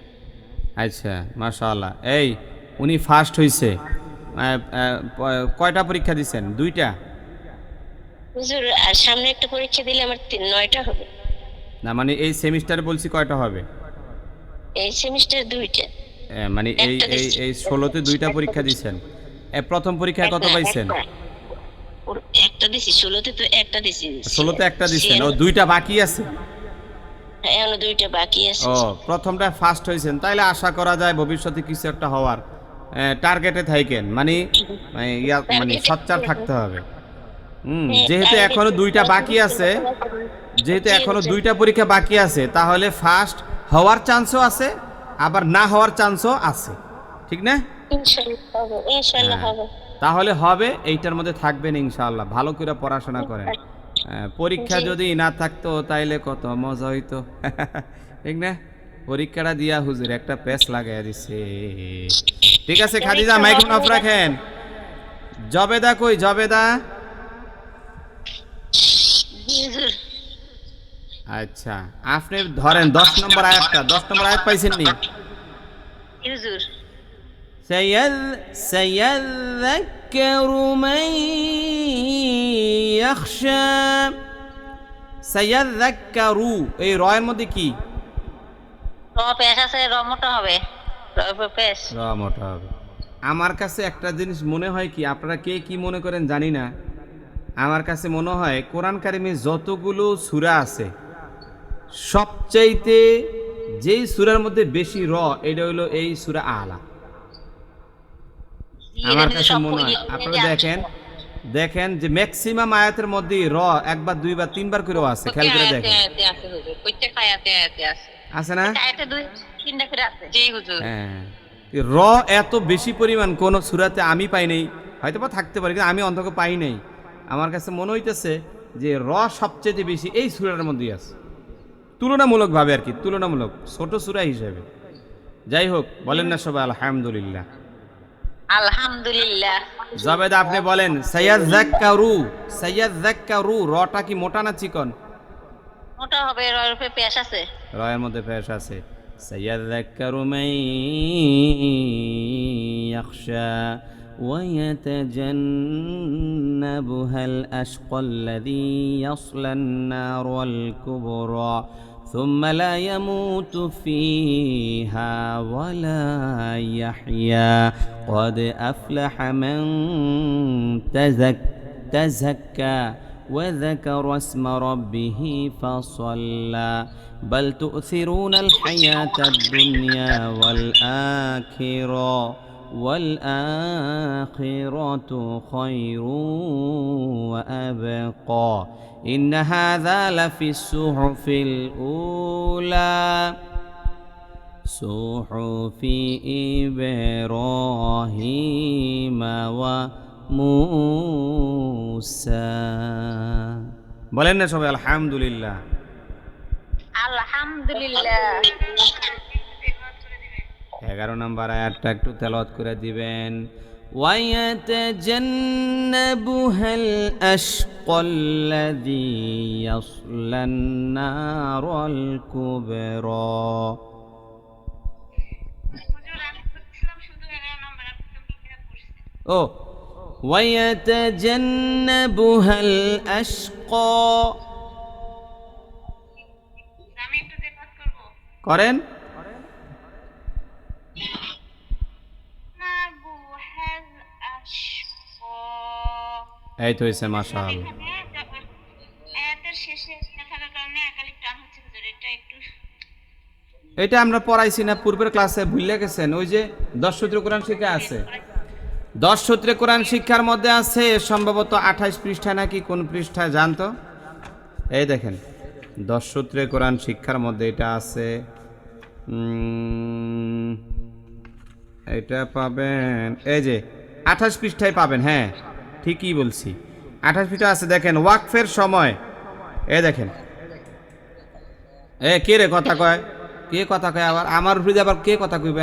আচ্ছা মাশাআল্লাহ। এই উনি ফার্স্ট হয়েছে। কয়টা পরীক্ষা দিছেন? 2টা? হুজুর আর সামনে একটা পরীক্ষা দিলে আমার 9টা হবে। না মানে এই সেমিস্টারে বলছি কয়টা হবে? এই সেমিস্টার 2টা। মানে এই 16তে 2টা পরীক্ষা দিছেন। প্রথম পরীক্ষায় কত পাইছেন? একটা দিছি। 16তে তো একটা দিছি। 16তে একটা দিছেন, ও 2টা বাকি আছে। হ্যাঁ এখনো 2টা বাকি আছে। ও প্রথমটা ফার্স্ট হয়েছেন, তাইলে আশা করা যায় ভবিষ্যতে কিছু একটা হওয়ার টার্গেটে থাকেন, মানে সচ্চার থাকতে হবে। যেহেতু এখনো 2টা বাকি আছে, যেহেতু এখনো 2টা পরীক্ষা বাকি আছে, তাহলে ফার্স্ট হওয়ার চান্সও আছে, আবার না হওয়ার চান্সও আছে, ঠিক না? ইনশাআল্লাহ হবে। তাহলে হবে, এইটার মধ্যে থাকবেন ইনশাআল্লাহ। ভালো করে পড়াশোনা করেন। পরীক্ষা যদি না থাকতো তাইলে কত মজা হইতো, ঠিক না? পরীক্ষাটা দিয়া হুজুর একটা পেস লাগাইয়া দিছে। ঠিক আছে খাদিজা, মাইক্রোফোন অফ রাখেন। জবেদা কই? জবেদা? আচ্ছা, আপনি ধরেন 10 নম্বর আয়াতটা। 10 নম্বর আয়াত পাইছেন নি? হুজুর সাইয়াযাক্কারু মান ইয়াখশা। সাইয়াযাক্কারু, এই র এর মধ্যে কি? র পেশ আছে, র মোটা হবে, র পেশ। র মোটা হবে। আমার কাছে একটা জিনিস মনে হয় কি, আপনারা কে কি মনে করেন জানি না, আমার কাছে মনে হয় কোরআন কারিমে যতগুলো সূরা আছে সবচাইতে যেই সূরার মধ্যে বেশি র, এটা হলো এই সূরা আলা। আমার কাছে মনে হয় আপনারা দেখেন যে ম্যাক্সিমাম আয়াতের মধ্যে র একবার, দুইবার, তিনবার করেও আছে। খেয়াল করে দেখেন, আছে না? হ্যাঁ, র এত বেশি পরিমাণ কোন সূরাতে আমি পাই নাই, হয়তো বা থাকতে পারে, কিন্তু আমি অন্তত পাই নাই। আমার কাছে মনে হইতেছে যে র সবচেয়ে বেশি এই সূরার মধ্যেই আছে, তুলনামূলকভাবে আর কি, তুলনামূলক ছোট সূরা হিসেবে। যাই হোক, বলেন না সবাই আলহামদুলিল্লাহ। আলহামদুলিল্লাহ। জাবেদ আপনি বলেন সাইয়াযাক্কারু। সাইয়াযাক্কারু, রটা কি মোটা না চিকন? মোটা হবে, র এর পেশ আছে, র এর মধ্যে পেশ আছে। সাইয়াযাক্কারু মান ইয়াখশা ওয়া ইয়াতাজান্নাবুহাল আশকাল্লাযী ইয়াসলান নারাল কুবরা ثم لا يموت فيها ولا يحيا قد أفلح من تزكى وذكر اسم ربه فصلى بل تؤثرون الحياة الدنيا والآخرة خير وأبقى إن هذا لفي الصحف الأولى صحف إبراهيم وموسى। বলেন না সবাই আলহামদুলিল্লাহ। আলহামদুলিল্লাহ। 11 নম্বর আয়াতটা একটু তেলাওয়াত করে দিবেন। وَيَتَجَنَّبُهَا الْأَشْقَى الَّذِي يَصْلَى النَّارَ الْكُبْرَى। ও وَيَتَجَنَّبُهَا الْأَشْقَى করেন। এই তো হয়েছে, মাশাআল্লাহ। এটা আমরা পড়াইছি না পূর্বের ক্লাসে, ভুলে গেছেন? ওই যে 10 সূত্রে কোরআন শিক্ষা আছে, 10 সূত্রে কোরআন শিক্ষার মধ্যে আছে সম্ভবত 28 পৃষ্ঠায় নাকি কোন পৃষ্ঠায় জানতো? এই দেখেন 10 সূত্রে কোরআন শিক্ষার মধ্যে এটা আছে। এটা পাবেন এই যে 28 পৃষ্ঠায় পাবেন। হ্যাঁ ঠিকই বলছি, 28 পৃষ্ঠা আছে। দেখেন ওয়াকফের সময়, দেখেন কে রে কথা কয়? কে কথা কয় আবার? আমার উপরে আবার কে কথা কইবে?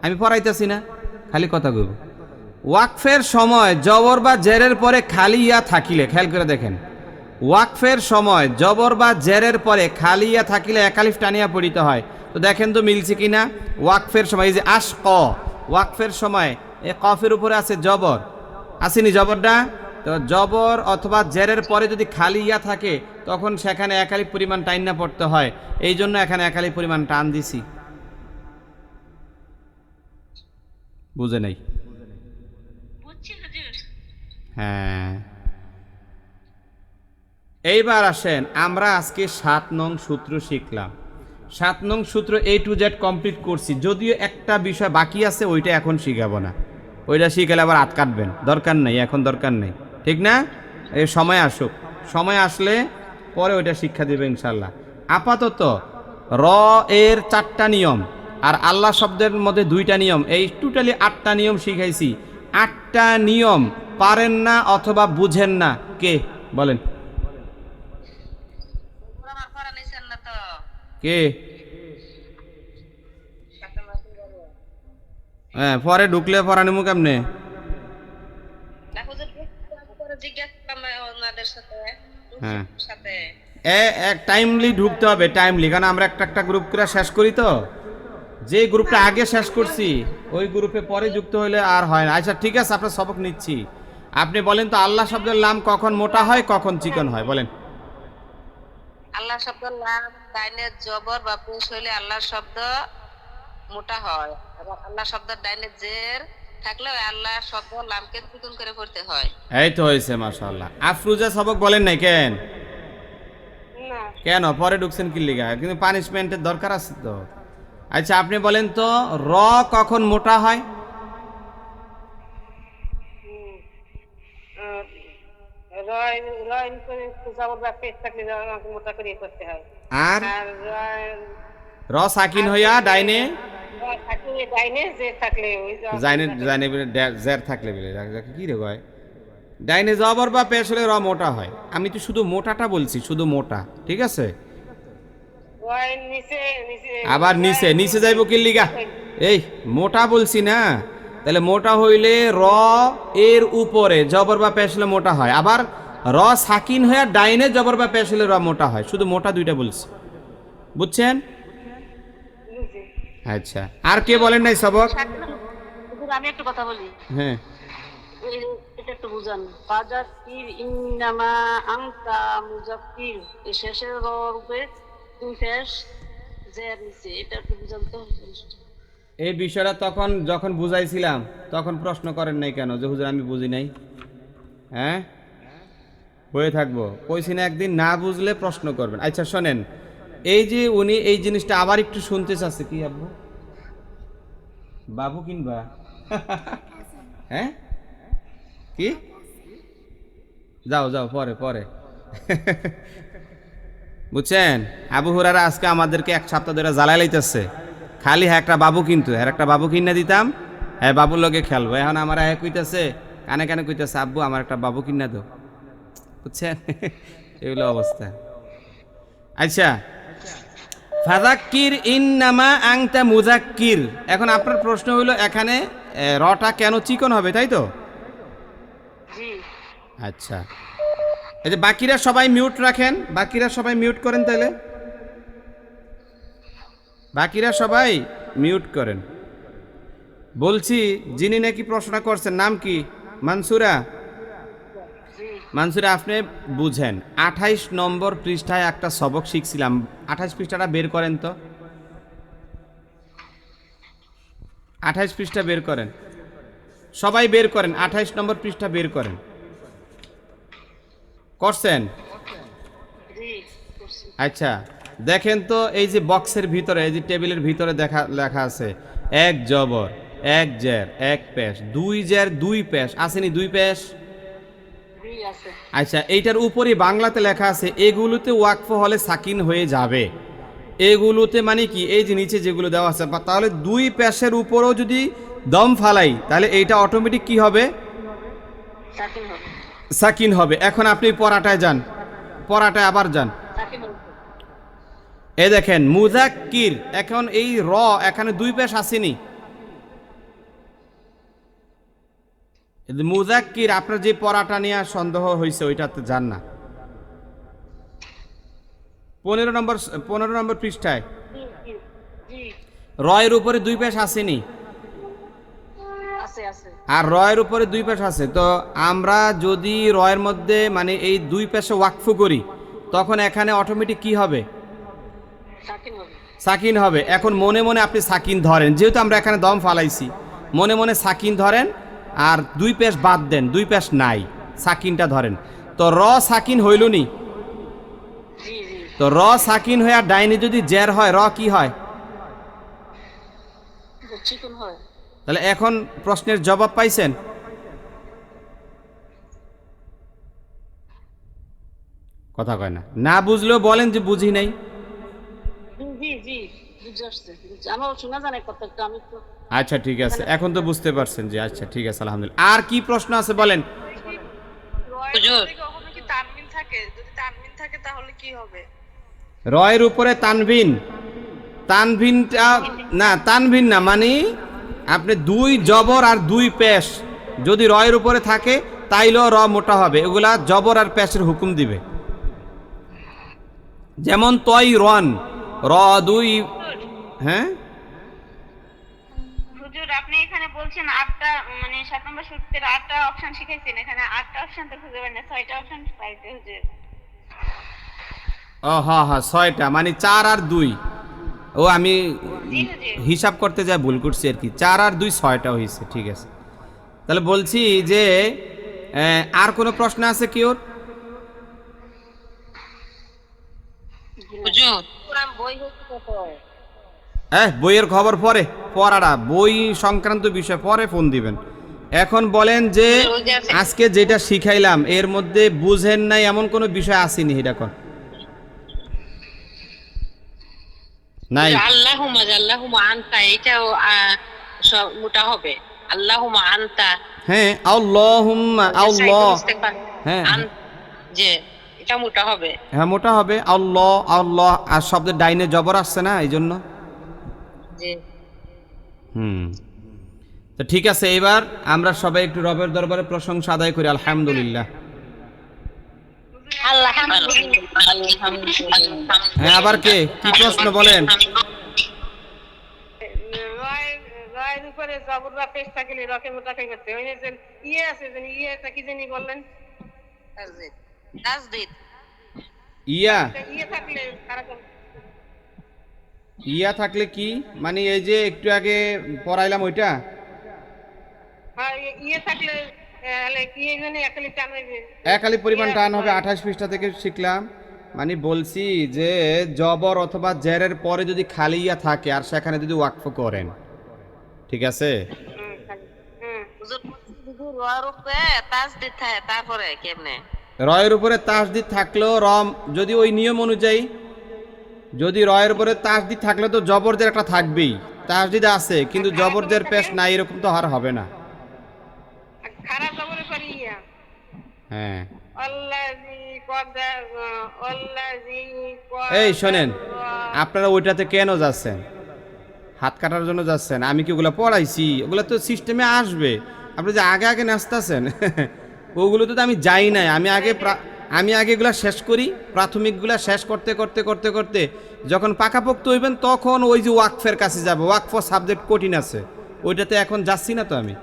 আমি পড়াইতেছি না, খালি কথা কইব। ওয়াকফের সময় জবর বা জেরের পরে খালি ইয়া থাকিলে, খেয়াল করে দেখেন, ওয়াকফের সময় জবর বা জেরের পরে খালি ইয়া থাকিলে একালিফ টানিয়া পড়িতে হয়। তো দেখেন তো মিলছে কিনা? ওয়াকফের সময় এই যে আশক, ওয়াকফের সময় এ কফের উপরে আছে জবর, আসেনি জবরটা? তো জবর অথবা জেরের পরে যদি খালি ইয়া থাকে তখন সেখানে একালিফ পরিমাণ টাইন না পড়তে হয়, এই জন্য এখানে একালিফ পরিমাণ টান দিছি। বুঝে নাই? হ্যাঁ, এইবার আসেন আমরা আজকে 7 নং সূত্র শিখলাম। 7 নং সূত্র A to Z কমপ্লিট করছি, যদিও একটা বিষয় বাকি আছে, ওইটা এখন শিখাবো না। ওইটা শিখালে আবার হাত কাটবেন, দরকার নেই, এখন দরকার নেই, ঠিক না? এই সময় আসুক, সময় আসলে পরে ওইটা শিক্ষা দেবে ইনশাল্লাহ। আপাতত র এর 4টা নিয়ম আর আল্লাহ শব্দের মধ্যে 2টা নিয়ম, এই টোটালি 8টা নিয়ম শিখাইছি। 8টা নিয়ম পারেন না অথবা বুঝেন না, কে বলেন? কে? হ্যাঁ, পরে ঢুকলে পরানিমু কেমনে? হ্যাঁ, এক টাইমলি ঢুকতে হবে, টাইমলি, কারণ আমরা একটা একটা গ্রুপ করে শেষ করি তো। যে গ্রুপটা আগে শেষ করছি ওই গ্রুপে পরে যুক্ত হলে আর হয় না। আচ্ছা ঠিক আছে, আপনার সবক নিচ্ছি। আপনি বলেন তো আল্লাহ শব্দের লাম কখন মোটা হয় কখন চিকন হয়, বলেন। আল্লাহ শব্দের লাম ডাইনের জবর বা পেশ হইলে আল্লাহ শব্দ মোটা হয়, আবার আল্লাহ শব্দের ডাইনের জের থাকলে আল্লাহ শব্দ লামকে চিকন করে পড়তে হয়। এই তো হয়েছে, মাশাআল্লাহ। আফরুজা সবক বলেন নাই কেন? কেন পরে ঢুকছেন কি লিগা? কিন্তু পানিশমেন্টের দরকার আছে তো। আচ্ছা আপনি বলেন তো র কখন মোটা হয়? আর র সাকিন হইয়া ডাইনে জের থাকলে কি রে ভাই, ডাইনে জবর বা পেশ হলে র মোটা হয়। আমি তো শুধু মোটাটা বলছি, শুধু মোটা, ঠিক আছে? আবার নিচে নিচে যাইব কি লিগা? এই মোটা বলছি না, তাহলে মোটা হইলে র এর উপরে জবর বা পেশ হলে মোটা হয়, আবার র সাকিন হয়ে ডাইনে জবর বা পেশ হলে র মোটা হয়। শুধু মোটা দুইটা বলছি, বুঝছেন? আচ্ছা, আর কে বলেন নাই সবক? আমি একটু কথা বলি। হ্যাঁ, এটা একটু বুঝান। ফাজাক্কির ইন্নামা আনতা মুজাক্কির, এই শেষের রূপে দুই পেশ জের নিচে, এটা একটু বুঝান তো। এই বিষয়টা তখন যখন বুঝাইছিলাম তখন প্রশ্ন করেন নাই কেন যে হুজুর আমি বুঝি নাই? হ্যাঁ, হয়ে থাকবো, কইছি না একদিন না বুঝলে প্রশ্ন করবেন। আচ্ছা শোনেন, এই যে উনি এই জিনিসটা আবার একটু শুনতে চাচ্ছে। কি আব্বু? বাবু কিনবা? হ্যাঁ, কি? যাও যাও, পরে পরে। বুঝছেন, আবু হুরায়রা আজকে আমাদেরকে এক সপ্তাহ ধরে জ্বালাই লাইতেছে। খালি হ্যাঁ একটা বাবু কিনতো, হ্যাঁ একটা বাবু কিনে দিতাম, হ্যাঁ বাবুর লগে খেলবো। এখন আমার হ্যাঁ কইতেছে, কানে কানে কইতেছে আব্বু আমার একটা বাবু কিনে দো। বুঝছেন, এগুলো অবস্থা। আচ্ছা, ফাযাক্কির ইন্নামা আনতা মুযাক্কির। এখন আপনার প্রশ্ন হলো এখানে রটা কেন চিকন হবে, তাই তো? আচ্ছা, এই যে বাকিরা সবাই মিউট রাখেন, বাকিরা সবাই মিউট করেন, তাহলে বাকিরা সবাই মিউট করেন। বলছি যিনি নাকি প্রশ্নটা করছেন নাম কি? মানসুরা। মানসুরা আপনি বুঝেন 28 নম্বর পৃষ্ঠায় একটা সবক শিখছিলাম, 28 পৃষ্ঠাটা বের করেন তো। 28 পৃষ্ঠা বের করেন, সবাই বের করেন, 28 নম্বর পৃষ্ঠা বের করেন। করছেন? আচ্ছা দেখেন তো, এই যে বক্সের ভিতরে, এই যে টেবিলের ভিতরে লেখা আছে এক জবর এক জের এক পেশ, দুই জের দুই পেশ, আসেনি? দুই পেশ। আচ্ছা, এইটার উপরে বাংলাতে লেখা আছে এগুলোতে ওয়াকফ হলে সাকিন হয়ে যাবে। এগুলোতে মানে কি? এই যে নিচে যেগুলো দেওয়া আছে, তাহলে দুই পেশের উপরেও যদি দম ফালাই তাহলে এইটা অটোমেটিক কি হবে? সাকিন হবে। এখন আপনি পড়াটায় যান, পড়াটায় আবার যান। এই দেখেন মুযাক্কির, এখন এই র এখানে দুই পেশ আসেনি? মুযাক্কির, আপনার যে পড়াটা নিয়ে সন্দেহ হয়েছে ওইটাতে যান না। 15 নম্বর পৃষ্ঠায় রয়ের উপরে দুই পেশ আসেনি? আর রয়ের উপরে দুই পেশ আছে। তো আমরা যদি রয়ের মধ্যে মানে এই দুই পেশে ওয়াকফ করি তখন এখানে অটোমেটিক কি হবে? সাকিন হবে। এখন মনে মনে আপনি সাকিন ধরেন, যেহেতু আমরা এখানে দম ফালাইছি, মনে মনে সাকিন ধরেন আর দুই পেশ বাদ দেন, দুই পেশ নাই, সাকিনটা ধরেন। তো র সাকিন হইল নি? তো র সাকিন হয়ে আর ডাইনে যদি জের হয় র কি হয়? তাহলে এখন প্রশ্নের জবাব পাইছেন? কথা কয় না, না বুঝলেও বলেন যে বুঝি নাই। আচ্ছা ঠিক আছে, এখন তো বুঝতে পারছেন যে। আচ্ছা ঠিক আছে, আলহামদুলিল্লাহ। আর কি প্রশ্ন আছে বলেন। রয়ের উপরে তানভিন, তানভিনটা না, তানভিন না, মানে আপনি দুই জবর আর দুই পেশ যদি রয়ের উপরে থাকে তাইলেও র মোটা হবে, এগুলা জবর আর পেশের হুকুম দিবে। যেমন তই রন, র দুই, হ্যাঁ হুজুর আপনি এখানে বলছেন 8টা মানে 7 নম্বর সূত্রের 8টা অপশন শিখাইছেন, এখানে 8টা অপশন তো খুঁজে পাই না, 6টা অপশন পাইছে হুজুর। ও হ্যাঁ হ্যাঁ 6টা, মানে 4 আর 2। ও আমি জি হুজুর। হিসাব করতে যা ভুল করছি আর কি, 4 আর 2 6টা হয়েছে, ঠিক আছে। তাহলে বলছি যে আর কোনো প্রশ্ন আছে কি ওর? হুজুর বই হচ্ছে কত? বইয়ের খবর পরে, পড়াটা বই সংক্রান্ত বিষয় পরে ফোন দিবেন। এখন বলেন যে আজকে যেটা শিখাইলাম এর মধ্যে বুঝেন নাই এমন কোনো বিষয় আসেনি, এটা কোন নাই? আল্লাহুমা আনতা, এটাও সব মোটা হবে। আল্লাহুমা আনতা, হ্যাঁ আল্লাহুম্মা, আল্লাহ, হ্যাঁ যে এটা মোটা হবে। হ্যাঁ মোটা হবে। আল্লাহ, আল্লাহ, আর শব্দের ডাইনে জবর আসছে না, এই জন্য। জি তো ঠিক আছে, এবার আমরা সবাই একটু রবের দরবারে প্রশংসা আদায় করি, আলহামদুলিল্লাহ। হ্যাঁ আবার কে কি প্রশ্ন বলেন? রয়ের উপরে জবর বা পেশ থাকলে রকে মোটা করতে ওই যে ইয়ে আছে, যে ইয়েটা কি জানি বললেন, তাসদীদ। ইয়া, ইয়ে থাকলে ইয়া থাকলে কি মানে? এই যে একটু আগে পড়াইলাম ওইটা। হ্যাঁ ইয়ে থাকলে কি জানি একালি টান হইবে, একালি পরিমাণ টান হবে। 28 পৃষ্ঠা থেকে শিখলাম। মানে বলছি যে জবর অথবা জেরের পরে যদি খালি ইয়া থাকে আর সেখানে যদি ওয়াকফ করেন, ঠিক আছে। তারপরে কেমনে রয়ের উপরে তাসদিদ থাকলেও রম যদি ওই নিয়ম অনুযায়ী, যদি রয়ের উপরে তাসদিদ থাকলে তো জবরদের একটা থাকবেই, তাসদিদ আছে কিন্তু জবরদের পেশ নাই, এরকম তো আর হবে না। খারাপ জবরে করি ইয়া, হ্যাঁ এই এই শোনেন, আপনারা ওইটাতে কেন যাচ্ছেন? হাত কাটার জন্য যাচ্ছেন? আমি কি ওগুলো পড়াইছি? ওগুলো তো সিস্টেমে আসবে। আপনি যে আগে আগে নাচতেছেন ওগুলো তো আমি যাই নাই। আমি আগে এগুলো শেষ করি, প্রাথমিকগুলো শেষ করতে করতে করতে করতে যখন পাকাপোক্ত হইবেন তখন ওই যে ওয়াকফের কাছে যাবো। ওয়াকফ সাবজেক্ট কঠিন আছে, ওইটাতে এখন যাচ্ছি না তো আমি।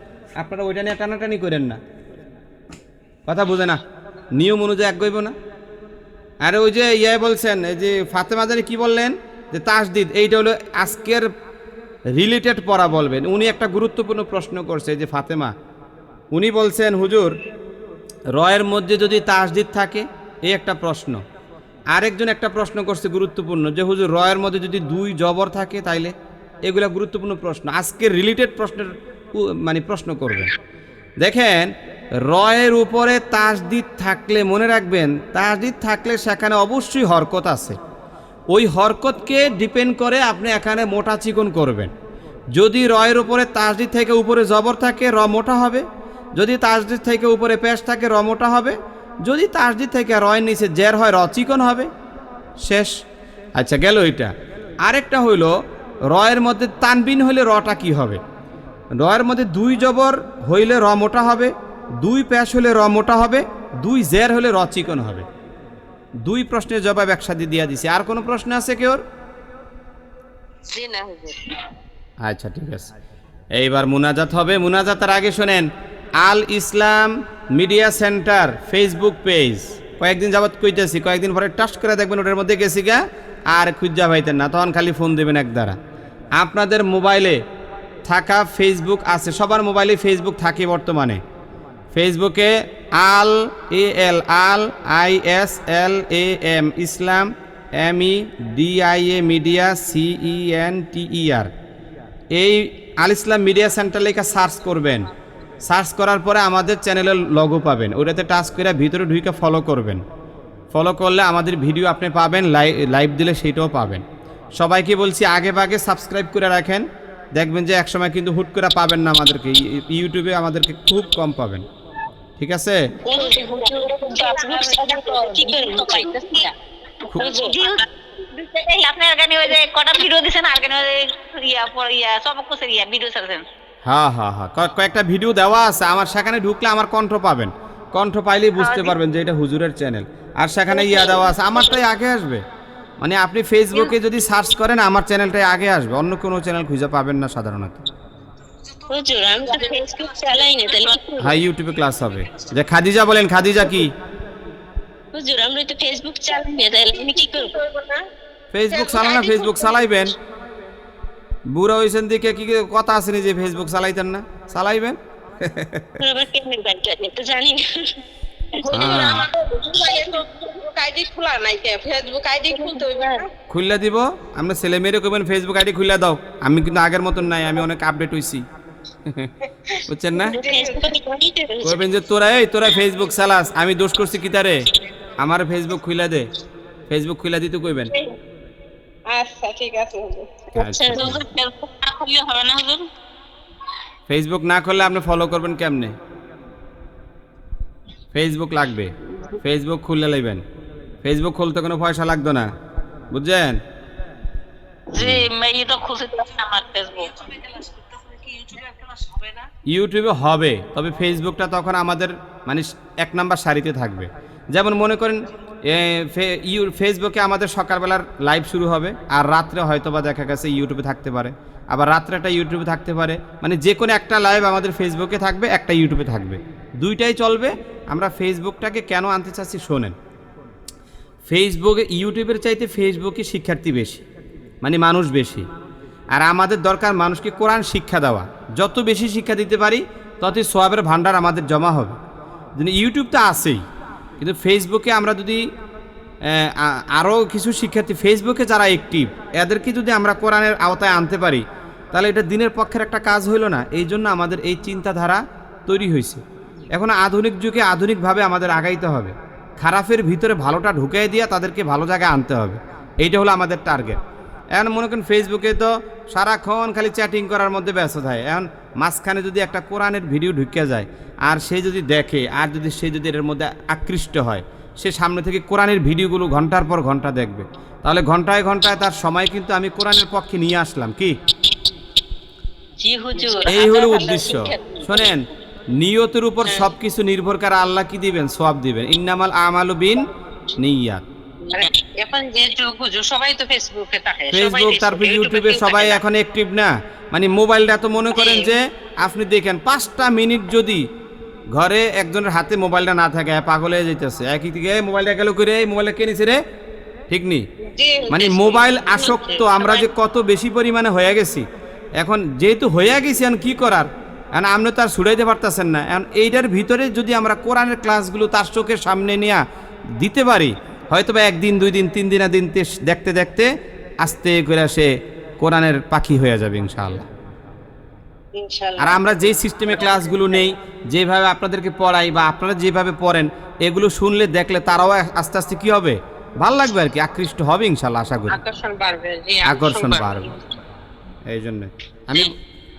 আপনারা ওইটা নিয়ে টানাটানি করেন না, কথা বুঝে না, নিয়ম অনুযায়ী আগাইব না। আর ওই যে ইয়ে বলছেন, এই যে ফাতেমা জানি কি বললেন যে তাসদিদ, এইটা হলো আজকের রিলেটেড পড়া বলবেন। উনি একটা গুরুত্বপূর্ণ প্রশ্ন করছে, যে ফাতেমা উনি বলছেন হুজুর রয়ের মধ্যে যদি তাসদিদ থাকে, এই একটা প্রশ্ন। আরেকজন একটা প্রশ্ন করছে গুরুত্বপূর্ণ, যে হুজুর রয়ের মধ্যে যদি 2 জবর থাকে তাইলে। এগুলা গুরুত্বপূর্ণ প্রশ্ন, আজকের রিলেটেড প্রশ্নের মানে প্রশ্ন করবেন। দেখেন রয়ের উপরে তাসদিদ থাকলে মনে রাখবেন, তাসদিদ থাকলে সেখানে অবশ্যই হরকত আছে। ওই হরকতকে ডিপেন্ড করে আপনি এখানে মোটা চিকন করবেন। যদি রয়ের উপরে তাসদিদ থেকে উপরে জবর থাকে র মোটা হবে, যদি তাসদিদ থেকে উপরে পেশ থাকে র মোটা হবে, যদি তাসদিদ থেকে রয়ের নিচে জের হয় র চিকন হবে, শেষ। আচ্ছা গেল এটা। আরেকটা হইল রয়ের মধ্যে তানবিন হইলে রটা কি হবে? রয়ের মধ্যে 2 জবর হইলে র মোটা হবে, 2 পেশ হলে র মোটা হবে, 2 জের হলে র চিকন হবে। 2 প্রশ্নের জবাব একসাথে দিয়া দিছি। আর কোনো প্রশ্ন আছে কেউ? আচ্ছা ঠিক আছে, এইবার মুনাজাত হবে। মুনাজাতের আগে শোনেন, আল ইসলাম মিডিয়া সেন্টার ফেসবুক পেজ কয়েকদিন যাবৎ কইতেছি, কয়েকদিন পরে টাস্ট করে দেখবেন ওটার মধ্যে গেছি গা, আর খুঁজা পাইতেন না, তখন খালি ফোন দেবেন এক দ্বারা। আপনাদের মোবাইলে থাকা ফেসবুক আছে, সবার মোবাইলে ফেসবুক থাকে বর্তমানে। ফেসবুকে আল AL আল ISLAM ইসলাম MEDIA মিডিয়া CENTER, এই আল ইসলাম মিডিয়া সেন্টার লেখা সার্চ করবেন। সার্চ করার পরে আমাদের চ্যানেলের লগো পাবেন, ওটাতে টাচ করে ভিতরে ঢুকে ফলো করবেন। ফলো করলে আমাদের ভিডিও আপনি পাবেন, লাইভ দিলে সেইটাও পাবেন। সবাইকে বলছি আগে ভাগে সাবস্ক্রাইব করে রাখেন, দেখবেন যে একসময় কিন্তু হুট করে পাবেন না আমাদেরকে, ইউটিউবে আমাদেরকে খুব কম পাবেন, ঠিক আছে। আপনার গানে ওই যে কটা ভিডিও দিছেন, আর গানে ইয়া সব কোসের ইয়া ভিডিও ছাড়ছেন। হ্যাঁ হ্যাঁ হ্যাঁ, কয়েকটা ভিডিও দেওয়া আছে আমার, সেখানে ঢুকলে আমার কণ্ঠ পাবেন, কণ্ঠ পাইলেই বুঝতে পারবেন যে এটা হুজুরের চ্যানেল। আর সেখানে ইয়া দেওয়া আছে, আমারটাই আগে আসবে। মানে আপনি ফেসবুকে যদি সার্চ করেন আমার চ্যানেলটাই আগে আসবে, অন্য কোনো চ্যানেল খুঁজে পাবেন না সাধারণত। হুজুর আমি তো ফেসবুক চালাই না, তাহলে কি করব? হ্যাঁ, ইউটিউবে ক্লাস হবে। যে খাদিজা বলেন, খাদিজা কি? হুজুর আমরা তো ফেসবুক চালাই না, তাহলে আমি কি করব? ফেসবুক চালান না, ফেসবুক চালাইবেন। বুড়া হয়েছেন দিকে কি কথা আছে যে ফেসবুক চালাইতেন না, চালাইবেন। আবার কেমন গাইড আমি তো জানি না। খুললে দিব, আমরা ছেলে মেয়েরে কইবেন ফেসবুক আইডি খুললে দাও। আমি কিন্তু আগের মতন নাই, আমি অনেক আপডেট হইছি, বুঝছেন না? কইবেন যে তোরা ফেসবুক চালাস, আমি দোষ করছি কি তারে, আমার ফেসবুক খুলে দে, ফেসবুক খুলে দিতে কইবেন। আচ্ছা ঠিক আছে হবে না হুজুর? ফেসবুক না করলে আপনি ফলো করবেন কেমনে? ফেসবুক লাগবে, ফেসবুক খুললে লইবেন। ফেসবুক খুলতে কোনো পয়সা লাগতো না, বুঝছেন? জি মেয়ে তো খুশি আমার ফেসবুক। ইউটিউবে হবে, তবে ফেসবুকটা তখন আমাদের মানে 1 নাম্বার সারিতে থাকবে। যেমন মনে করেন ফেসবুকে আমাদের সকালবেলার লাইভ শুরু হবে, আর রাত্রে হয়তো বা দেখা গেছে ইউটিউবে থাকতে পারে, আবার রাত্রেটা ইউটিউবে থাকতে পারে। মানে যে কোনো একটা লাইভ আমাদের ফেসবুকে থাকবে, একটা ইউটিউবে থাকবে, দুইটাই চলবে। আমরা ফেসবুকটাকে কেন আনতে চাচ্ছি শোনেন। ফেসবুকে ইউটিউবের চাইতে ফেসবুকে শিক্ষার্থী বেশি, মানে মানুষ বেশি। আর আমাদের দরকার মানুষকে কোরআন শিক্ষা দেওয়া। যত বেশি শিক্ষা দিতে পারি ততই সওয়াবের ভান্ডার আমাদের জমা হবে। ইউটিউব তো আছেই, কিন্তু ফেসবুকে আমরা যদি আরও কিছু শিক্ষার্থী ফেসবুকে যারা অ্যাক্টিভ, এদেরকে যদি আমরা কোরআনের আওতায় আনতে পারি, তাহলে এটা দিনের পক্ষের একটা কাজ হইল না? এই জন্য আমাদের এই চিন্তাধারা তৈরি হয়েছে। এখন আধুনিক যুগে আধুনিকভাবে আমাদের আগাইতে হবে, খারাপের ভিতরে ভালোটা ঢুকিয়ে দিয়ে তাদেরকে ভালো জায়গায় আনতে হবে। এইটা হলো আমাদের টার্গেট। এখন মনে করেন ফেসবুকে তো সারাক্ষণ খালি চ্যাটিং করার মধ্যে ব্যস্ত থাকে। এখন মাঝখানে যদি একটা কোরআনের ভিডিও ঢুকে যায়, আর সে যদি দেখে, আর যদি সে যদি এর মধ্যে আকৃষ্ট হয়, সে সামনে থেকে কোরআনের ভিডিওগুলো ঘন্টার পর ঘন্টা দেখবে, তাহলে ঘন্টায় ঘন্টায় তার সময় কিন্তু আমি কোরআনের পক্ষে নিয়ে আসলাম। কি জি হুজুর, এই হলো উদ্দেশ্য। শোনেন, নিয়তের উপর সবকিছু নির্ভর করে, আল্লাহ কি দিবেন? সওয়াব দিবেন। ইন্নামাল আমালু বিন নিয়াত। এখন যে যুগ হুজুর, সবাই তো ফেসবুকে থাকে, ফেসবুক তারপর ইউটিউবে সবাই এখন অ্যাক্টিভ না। মানে মোবাইলটা তো মনে করেন যে আপনি দেখেন 5টা মিনিট যদি ঘরে একজনের হাতে মোবাইলটা না থাকে, পাগল হয়ে যাইতেছে। একই দিকে মোবাইলটা গেল করে, এই মোবাইলটা কে নিছে রে, ঠিক নি? মানে মোবাইল আসক্ত আমরা যে কত বেশি পরিমাণে হয়ে গেছি। এখন যেহেতু হয়ে গেছি, এখন কি করার, এখন আপনি তো আর ছুড়াইতে পারতেছেন না। এখন এইটার ভিতরে যদি আমরা কোরআনের ক্লাসগুলো তার চোখের সামনে নিয়ে দিতে পারি, হয়তো বা 1 দিন 2 দিন 3 দিন দেখতে দেখতে আস্তে করে সে কোরআনের পাখি হয়ে যাবে ইনশাআল্লাহ। আর আমরা যেই সিস্টেমে ক্লাসগুলো নেই, যেভাবে আপনাদেরকে পড়াই বা আপনারা যেভাবে পড়েন, এগুলো শুনলে দেখলে তারাও আস্তে আস্তে কি হবে, ভালো লাগবে আর কি, আকৃষ্ট হবে ইনশাআল্লাহ, আশা করি আকর্ষণ বাড়বে। এই জন্য আমি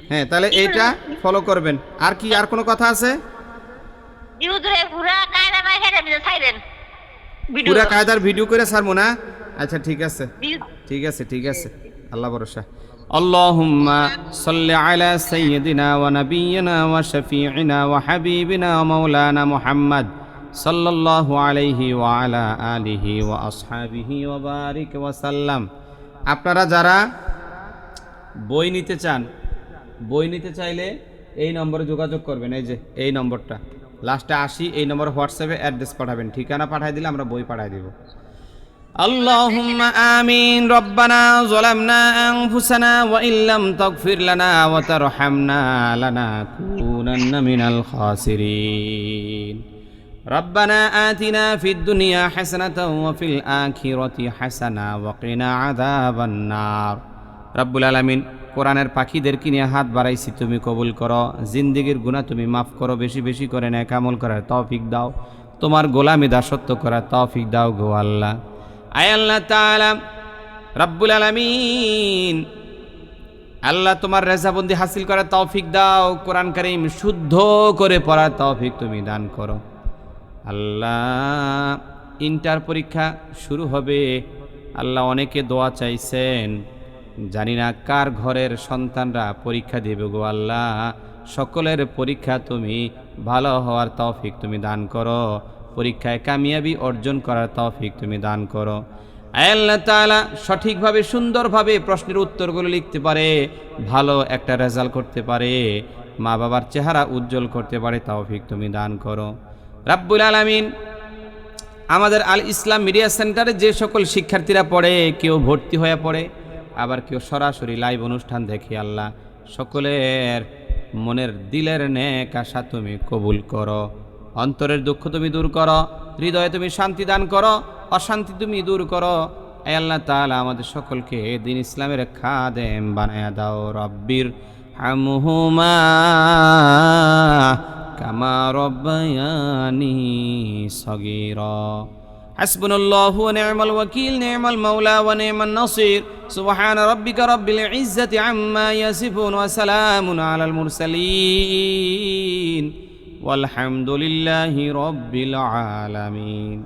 হ্যাঁ, তাহলে এইটা ফলো করবেন। আর কি আর কোনো কথা আছে? পুরা কায়দার ভিডিও করে ছাড়বো না? আচ্ছা ঠিক আছে, ঠিক আছে, ঠিক আছে, আল্লাহ ভরসা। আল্লাহুম্মা সাল্লি আলা সাইয়্যিদিনা ওয়া নাবিয়িনা ওয়া শাফিইনা ওয়া হাবিবিনা ওয়া মাওলানা মুহাম্মদ সাল্লাল্লাহু আলাইহি ওয়া আলা আলিহি ওয়া আসহাবিহি ওয়া বারিক ওয়া সাল্লাম। আপনারা যারা বই নিতে চান, বই নিতে চাইলে এই নম্বরে যোগাযোগ করবেন। এই যে এই নম্বরটা লাস্টে 80, এই নম্বরে হোয়াটসঅ্যাপে অ্যাড্রেস পাঠাবেন, ঠিকানা পাঠাই দিলে আমরা বই পাঠাই দেব। আল্লাহুম্মা আমিন। রব্বানা যালামনা আনফুসানা ওয়া ইল্লাম তাগফির লানা ওয়া তারহামনা লানাকুনান্না মিনাল খাসিরিন। রব্বানা আতিনা ফিদ দুনিয়া হাসানাতাও ওয়া ফিল আখিরাতি হাসানা ওয়া কিনা আযাবান নার। রব্বুল আলামিন, কোরআনের পাখিদেরকে নিয়ে হাত বাড়াইছি, তুমি কবুল করো। জিন্দেগির গুনাহ তুমি মাফ করো, বেশি বেশি করে নেক আমল করার তৌফিক দাও, তোমার গোলামি দাসত্ব করার তৌফিক দাও গো আল্লাহ। আয় আল্লাহ তাআলা রব্বুল আলামিন, আল্লাহ তোমার রেজাবন্দি হাসিল করার তৌফিক দাও, কোরআন কারীম শুদ্ধ করে পড়ার তৌফিক তুমি দান করো আল্লাহ। ইন্টার পরীক্ষা শুরু হবে আল্লাহ, অনেকে দোয়া চাইছেন, জানি না কার ঘরের সন্তানরা পরীক্ষা দেবে গো আল্লাহ, সকলের পরীক্ষা তুমি ভালো হওয়ার তৌফিক তুমি দান করো, পরীক্ষায় কামিয়াবি অর্জন করার তৌফিক তুমি দান করো। আয় আল্লাহ তাআলা সঠিকভাবে সুন্দরভাবে প্রশ্নের উত্তরগুলো লিখতে পারে, ভালো একটা রেজাল্ট করতে পারে, মা বাবার চেহারা উজ্জ্বল করতে পারে তৌফিক তুমি দান করো। রাব্বুল আলামিন, আমাদের আল ইসলাম মিডিয়া সেন্টারে যে সকল শিক্ষার্থীরা পড়ে, কেউ ভর্তি হয়ে পড়ে, আবার কেউ সরাসরি লাইভ অনুষ্ঠান দেখে, আল্লাহ সকলের মনের দিলের নেক আশা তুমি কবুল করো, অন্তরের দুঃখ তুমি দূর করো, হৃদয়ে তুমি শান্তি দান করো, অশান্তি তুমি দূর করো। আয় আল্লাহ তাআলা আমাদের সকলকে দ্বীন ইসলামের খাদেম বানায়া দাও। রব্বির হামহুমা কামা রব্বায়ানি সগীরা। হাসবুনাল্লাহু ওয়া নি'মাল ওয়াকিল, নি'মাল মাওলা ওয়া নি'মান নাসির। সুবহান রাব্বিকা রাব্বিল ইজ্জাতি আম্মা ইয়াসিফুন ওয়া সালামুন আলাল মুরসালিন ওয়ালহামদুলিল্লাহি রাব্বিল আলামিন।